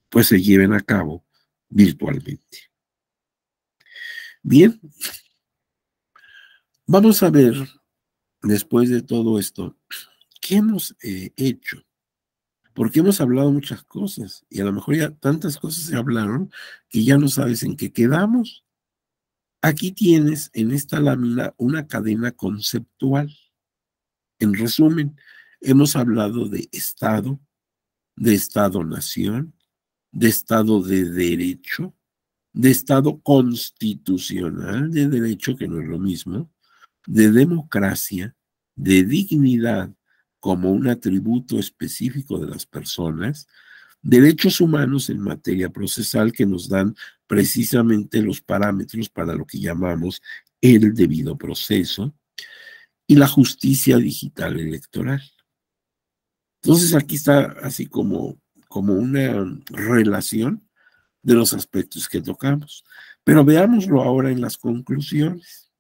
pues se lleven a cabo virtualmente. Bien, vamos a ver, después de todo esto, ¿qué hemos hecho? Porque hemos hablado muchas cosas y a lo mejor ya tantas cosas se hablaron que ya no sabes en qué quedamos. Aquí tienes en esta lámina una cadena conceptual. En resumen, hemos hablado de Estado-nación, de Estado de Derecho, de Estado constitucional de derecho, que no es lo mismo, de democracia, de dignidad como un atributo específico de las personas, derechos humanos en materia procesal que nos dan precisamente los parámetros para lo que llamamos el debido proceso, y la justicia digital electoral. Entonces aquí está así como una relación de los aspectos que tocamos. Pero veámoslo ahora en las conclusiones.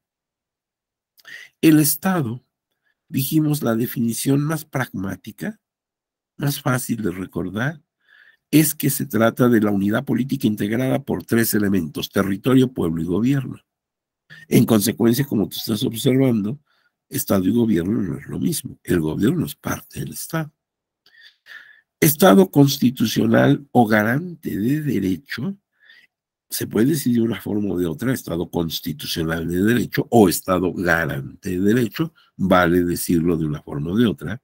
El Estado, dijimos, la definición más pragmática, más fácil de recordar, es que se trata de la unidad política integrada por tres elementos: territorio, pueblo y gobierno. En consecuencia, como tú estás observando, Estado y gobierno no es lo mismo. El gobierno es parte del Estado. Estado constitucional o garante de derecho, se puede decir de una forma o de otra, Estado constitucional de derecho o Estado garante de derecho, vale decirlo de una forma o de otra,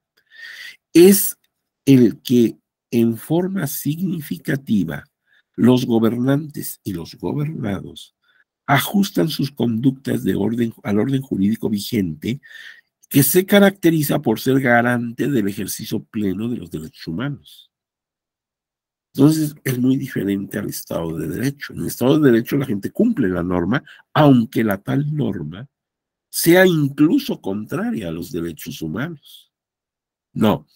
es el que en forma significativa los gobernantes y los gobernados ajustan sus conductas al orden jurídico vigente, que se caracteriza por ser garante del ejercicio pleno de los derechos humanos. Entonces, es muy diferente al Estado de Derecho. En el Estado de Derecho la gente cumple la norma, aunque la tal norma sea incluso contraria a los derechos humanos. No,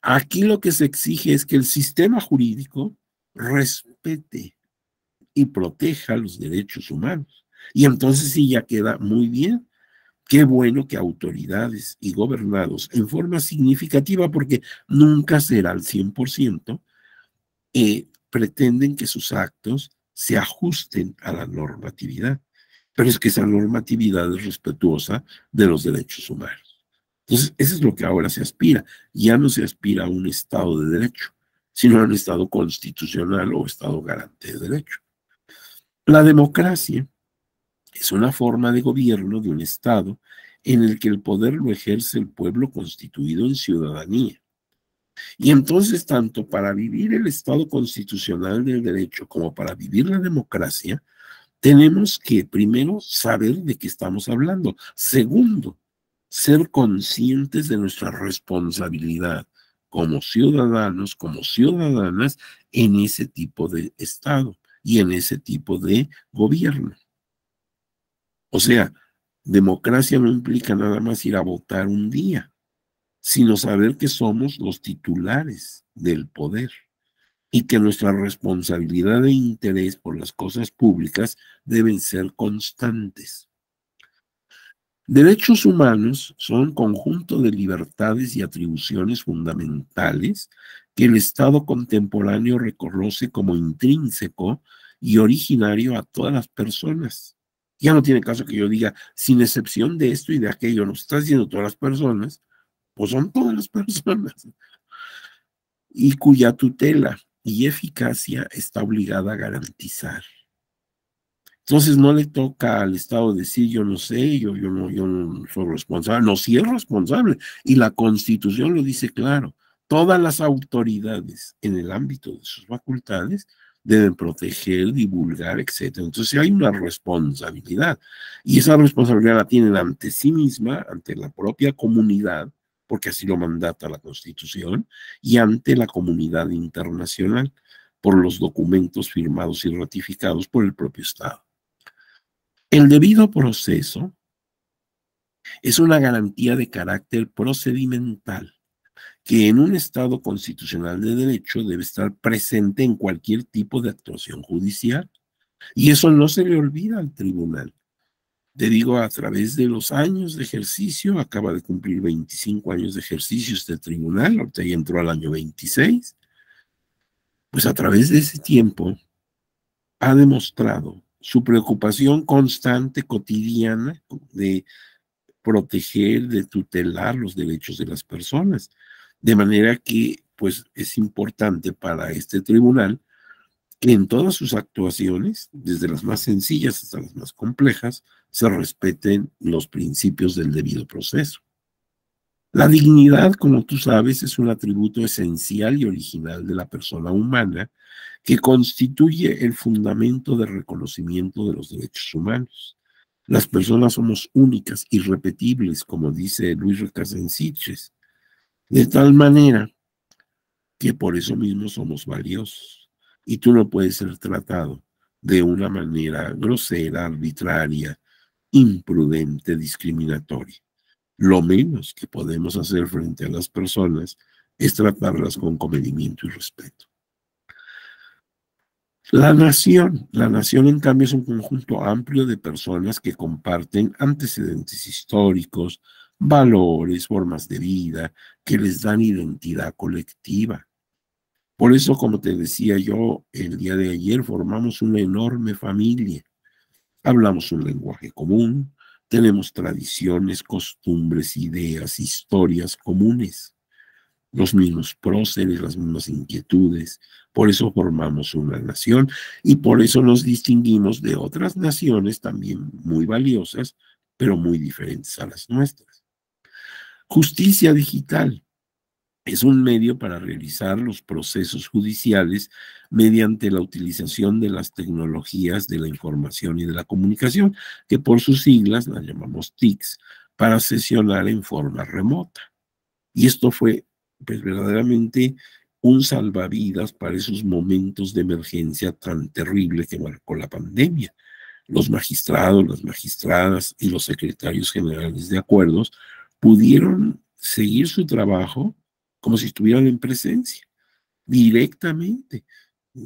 aquí lo que se exige es que el sistema jurídico respete y proteja los derechos humanos. Y entonces sí ya queda muy bien. Qué bueno que autoridades y gobernados en forma significativa, porque nunca será al 100%, pretenden que sus actos se ajusten a la normatividad. Pero es que esa normatividad es respetuosa de los derechos humanos. Entonces, eso es lo que ahora se aspira. Ya no se aspira a un Estado de derecho, sino a un Estado constitucional o Estado garante de derecho. La democracia es una forma de gobierno de un Estado en el que el poder lo ejerce el pueblo constituido en ciudadanía. Y entonces, tanto para vivir el Estado constitucional del derecho como para vivir la democracia, tenemos que, primero, saber de qué estamos hablando. Segundo, ser conscientes de nuestra responsabilidad como ciudadanos, como ciudadanas, en ese tipo de Estado y en ese tipo de gobierno. O sea, democracia no implica nada más ir a votar un día, sino saber que somos los titulares del poder y que nuestra responsabilidad e interés por las cosas públicas deben ser constantes. Derechos humanos son conjunto de libertades y atribuciones fundamentales que el Estado contemporáneo reconoce como intrínseco y originario a todas las personas. Ya no tiene caso que yo diga, sin excepción de esto y de aquello, nos está diciendo todas las personas, pues son todas las personas, y cuya tutela y eficacia está obligada a garantizar. Entonces no le toca al Estado decir, yo no sé, yo no soy responsable. No, sí es responsable. Y la Constitución lo dice claro. Todas las autoridades en el ámbito de sus facultades deben proteger, divulgar, etcétera. Entonces hay una responsabilidad. Y esa responsabilidad la tienen ante sí misma, ante la propia comunidad, porque así lo mandata la Constitución, y ante la comunidad internacional, por los documentos firmados y ratificados por el propio Estado. El debido proceso es una garantía de carácter procedimental que en un Estado constitucional de derecho debe estar presente en cualquier tipo de actuación judicial. Y eso no se le olvida al tribunal. Te digo, a través de los años de ejercicio, acaba de cumplir 25 años de ejercicio este tribunal, ahorita ya entró al año 26, pues a través de ese tiempo ha demostrado su preocupación constante, cotidiana, de proteger, de tutelar los derechos de las personas. De manera que, pues, es importante para este tribunal que en todas sus actuaciones, desde las más sencillas hasta las más complejas, se respeten los principios del debido proceso. La dignidad, como tú sabes, es un atributo esencial y original de la persona humana que constituye el fundamento de reconocimiento de los derechos humanos. Las personas somos únicas, irrepetibles, como dice Luis Recasensiches, de tal manera que por eso mismo somos valiosos. Y tú no puedes ser tratado de una manera grosera, arbitraria, imprudente, discriminatoria. Lo menos que podemos hacer frente a las personas es tratarlas con comedimiento y respeto. La nación en cambio es un conjunto amplio de personas que comparten antecedentes históricos, valores, formas de vida, que les dan identidad colectiva. Por eso, como te decía yo, el día de ayer formamos una enorme familia. Hablamos un lenguaje común, tenemos tradiciones, costumbres, ideas, historias comunes, los mismos próceres, las mismas inquietudes. Por eso formamos una nación y por eso nos distinguimos de otras naciones también muy valiosas, pero muy diferentes a las nuestras. Justicia digital. Es un medio para realizar los procesos judiciales mediante la utilización de las tecnologías de la información y de la comunicación, que por sus siglas las llamamos TICs, para sesionar en forma remota. Y esto fue, pues, verdaderamente un salvavidas para esos momentos de emergencia tan terrible que marcó la pandemia. Los magistrados, las magistradas y los secretarios generales de acuerdos pudieron seguir su trabajo como si estuvieran en presencia, directamente.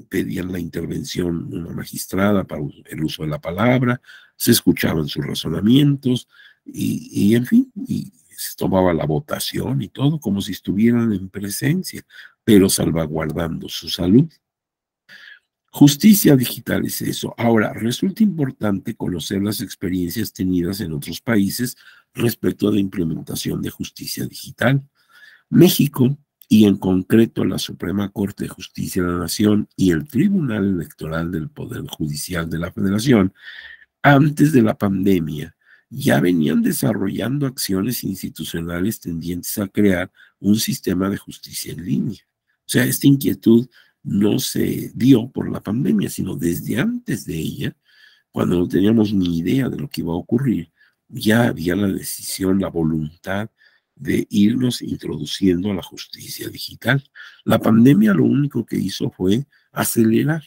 Pedían la intervención de una magistrada para el uso de la palabra, se escuchaban sus razonamientos y en fin, y se tomaba la votación y todo como si estuvieran en presencia, pero salvaguardando su salud. Justicia digital es eso. Ahora, resulta importante conocer las experiencias tenidas en otros países respecto a la implementación de justicia digital. México, y en concreto la Suprema Corte de Justicia de la Nación y el Tribunal Electoral del Poder Judicial de la Federación, antes de la pandemia, ya venían desarrollando acciones institucionales tendientes a crear un sistema de justicia en línea. O sea, esta inquietud no se dio por la pandemia, sino desde antes de ella, cuando no teníamos ni idea de lo que iba a ocurrir, ya había la decisión, la voluntad de irnos introduciendo a la justicia digital. La pandemia lo único que hizo fue acelerar.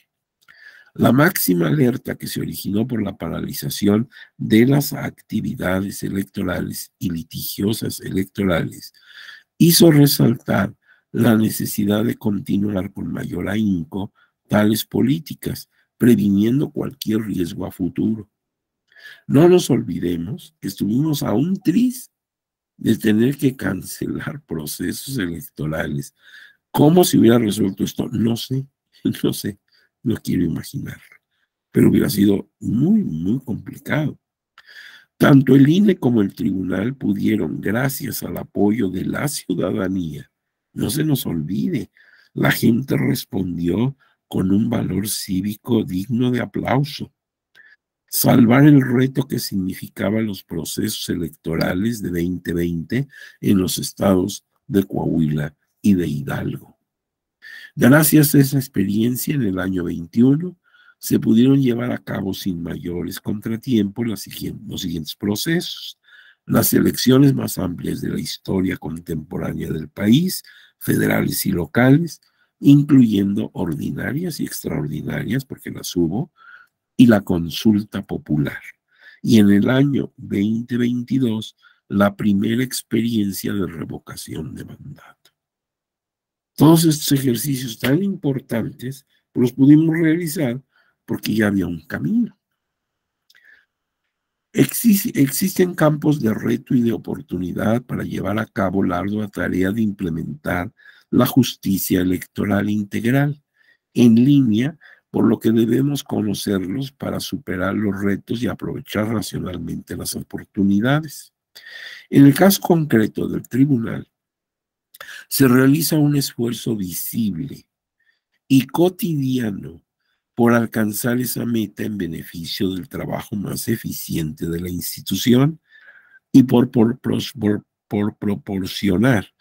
La máxima alerta que se originó por la paralización de las actividades electorales y litigiosas electorales hizo resaltar la necesidad de continuar con mayor ahínco tales políticas, previniendo cualquier riesgo a futuro. No nos olvidemos que estuvimos a un tris de tener que cancelar procesos electorales. ¿Cómo se hubiera resuelto esto? No sé, no sé, no quiero imaginar, pero hubiera sido muy, muy complicado. Tanto el INE como el tribunal pudieron, gracias al apoyo de la ciudadanía, no se nos olvide, la gente respondió con un valor cívico digno de aplauso. Salvar el reto que significaban los procesos electorales de 2020 en los estados de Coahuila y de Hidalgo. Gracias a esa experiencia en el año 21, se pudieron llevar a cabo sin mayores contratiempos los siguientes procesos. Las elecciones más amplias de la historia contemporánea del país, federales y locales, incluyendo ordinarias y extraordinarias, porque las hubo, y la consulta popular. Y en el año 2022, la primera experiencia de revocación de mandato. Todos estos ejercicios tan importantes los pudimos realizar porque ya había un camino. Existen campos de reto y de oportunidad para llevar a cabo la ardua tarea de implementar la justicia electoral integral en línea, por lo que debemos conocerlos para superar los retos y aprovechar racionalmente las oportunidades. En el caso concreto del tribunal, se realiza un esfuerzo visible y cotidiano por alcanzar esa meta en beneficio del trabajo más eficiente de la institución y por proporcionar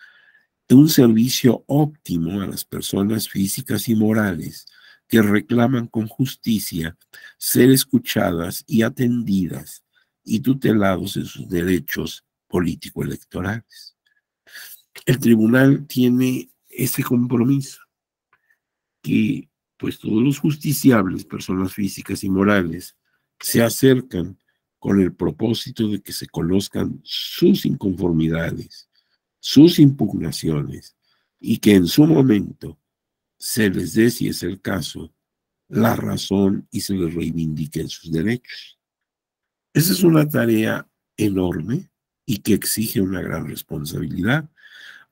un servicio óptimo a las personas físicas y morales que reclaman con justicia ser escuchadas y atendidas y tutelados en sus derechos político-electorales. El tribunal tiene ese compromiso que pues todos los justiciables, personas físicas y morales, se acercan con el propósito de que se conozcan sus inconformidades, sus impugnaciones, y que en su momento se les dé, si es el caso, la razón y se les reivindiquen sus derechos. Esa es una tarea enorme y que exige una gran responsabilidad.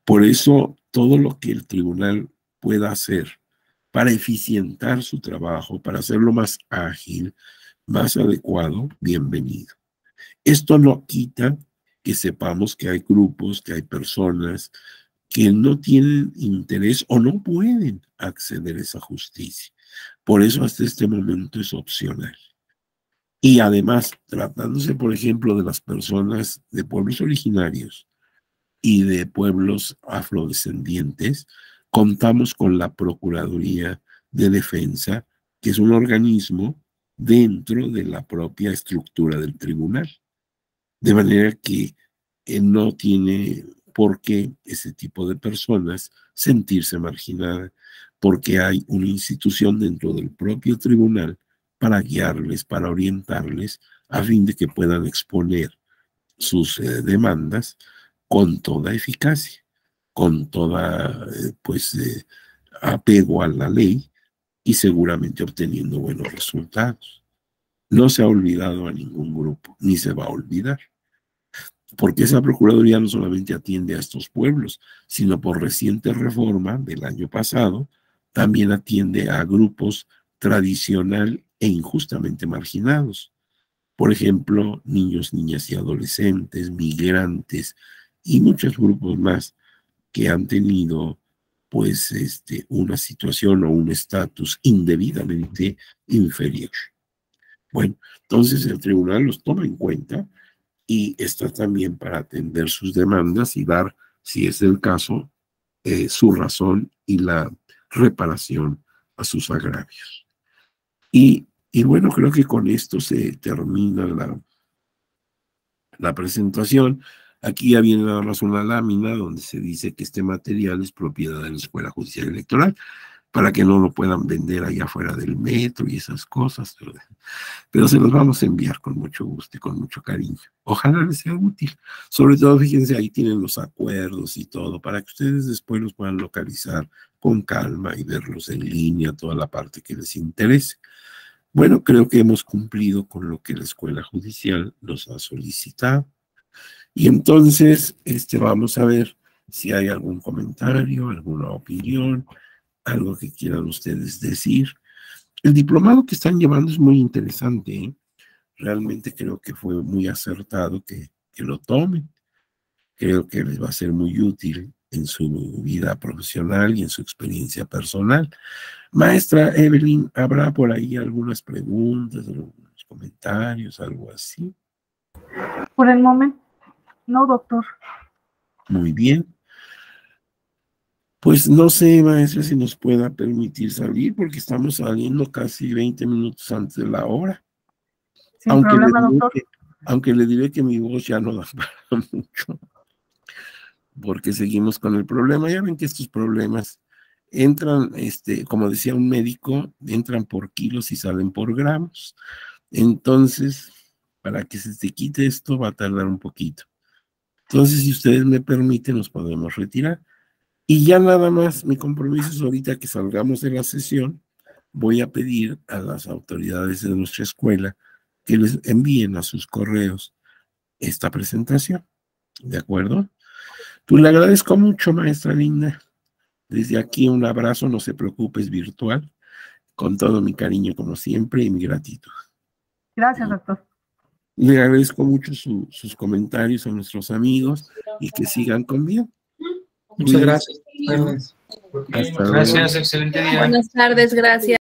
Por eso, todo lo que el tribunal pueda hacer para eficientar su trabajo, para hacerlo más ágil, más adecuado, bienvenido. Esto no quita que sepamos que hay grupos, que hay personas que no tienen interés o no pueden acceder a esa justicia. Por eso hasta este momento es opcional. Y además, tratándose, por ejemplo, de las personas de pueblos originarios, y de pueblos afrodescendientes, contamos con la Procuraduría de Defensa, que es un organismo dentro de la propia estructura del tribunal. De manera que no tiene por qué ese tipo de personas sentirse marginada, porque hay una institución dentro del propio tribunal para guiarles, para orientarles, a fin de que puedan exponer sus demandas con toda eficacia, con toda apego a la ley y seguramente obteniendo buenos resultados. No se ha olvidado a ningún grupo, ni se va a olvidar, porque esa Procuraduría no solamente atiende a estos pueblos, sino por reciente reforma del año pasado, también atiende a grupos tradicional e injustamente marginados. Por ejemplo, niños, niñas y adolescentes, migrantes y muchos grupos más que han tenido una situación o un estatus indebidamente inferior. Bueno, entonces el tribunal los toma en cuenta y está también para atender sus demandas y dar, si es el caso, su razón y la reparación a sus agravios. Y bueno, creo que con esto se termina la presentación. Aquí ya viene nada más una lámina donde se dice que este material es propiedad de la Escuela Judicial Electoral, para que no lo puedan vender allá afuera del metro y esas cosas. Pero se los vamos a enviar con mucho gusto y con mucho cariño. Ojalá les sea útil. Sobre todo, fíjense, ahí tienen los acuerdos y todo, para que ustedes después los puedan localizar con calma y verlos en línea, toda la parte que les interese. Bueno, creo que hemos cumplido con lo que la Escuela Judicial nos ha solicitado. Y entonces, vamos a ver si hay algún comentario, alguna opinión, algo que quieran ustedes decir. El diplomado que están llevando es muy interesante, ¿eh? Realmente creo que fue muy acertado que lo tomen. Creo que les va a ser muy útil en su vida profesional y en su experiencia personal. Maestra Evelyn, ¿habrá por ahí algunas preguntas, algunos comentarios, algo así? Por el momento, no, doctor. Muy bien. Pues no sé, maestra, si nos pueda permitir salir, porque estamos saliendo casi 20 minutos antes de la hora. Sin problema, doctor. Aunque le diré que mi voz ya no da para mucho, porque seguimos con el problema. Ya ven que estos problemas entran, como decía un médico, entran por kilos y salen por gramos. Entonces, para que se te quite esto va a tardar un poquito. Entonces, si ustedes me permiten, nos podemos retirar. Y ya nada más, mi compromiso es ahorita que salgamos de la sesión, voy a pedir a las autoridades de nuestra escuela que les envíen a sus correos esta presentación. ¿De acuerdo? Pues le agradezco mucho, maestra linda. Desde aquí un abrazo, no se preocupe, es virtual, con todo mi cariño como siempre y mi gratitud. Gracias, doctor. Le agradezco mucho sus comentarios a nuestros amigos y que sigan con bien. Muchas gracias. Hasta luego. Gracias, excelente día. Buenas tardes, gracias.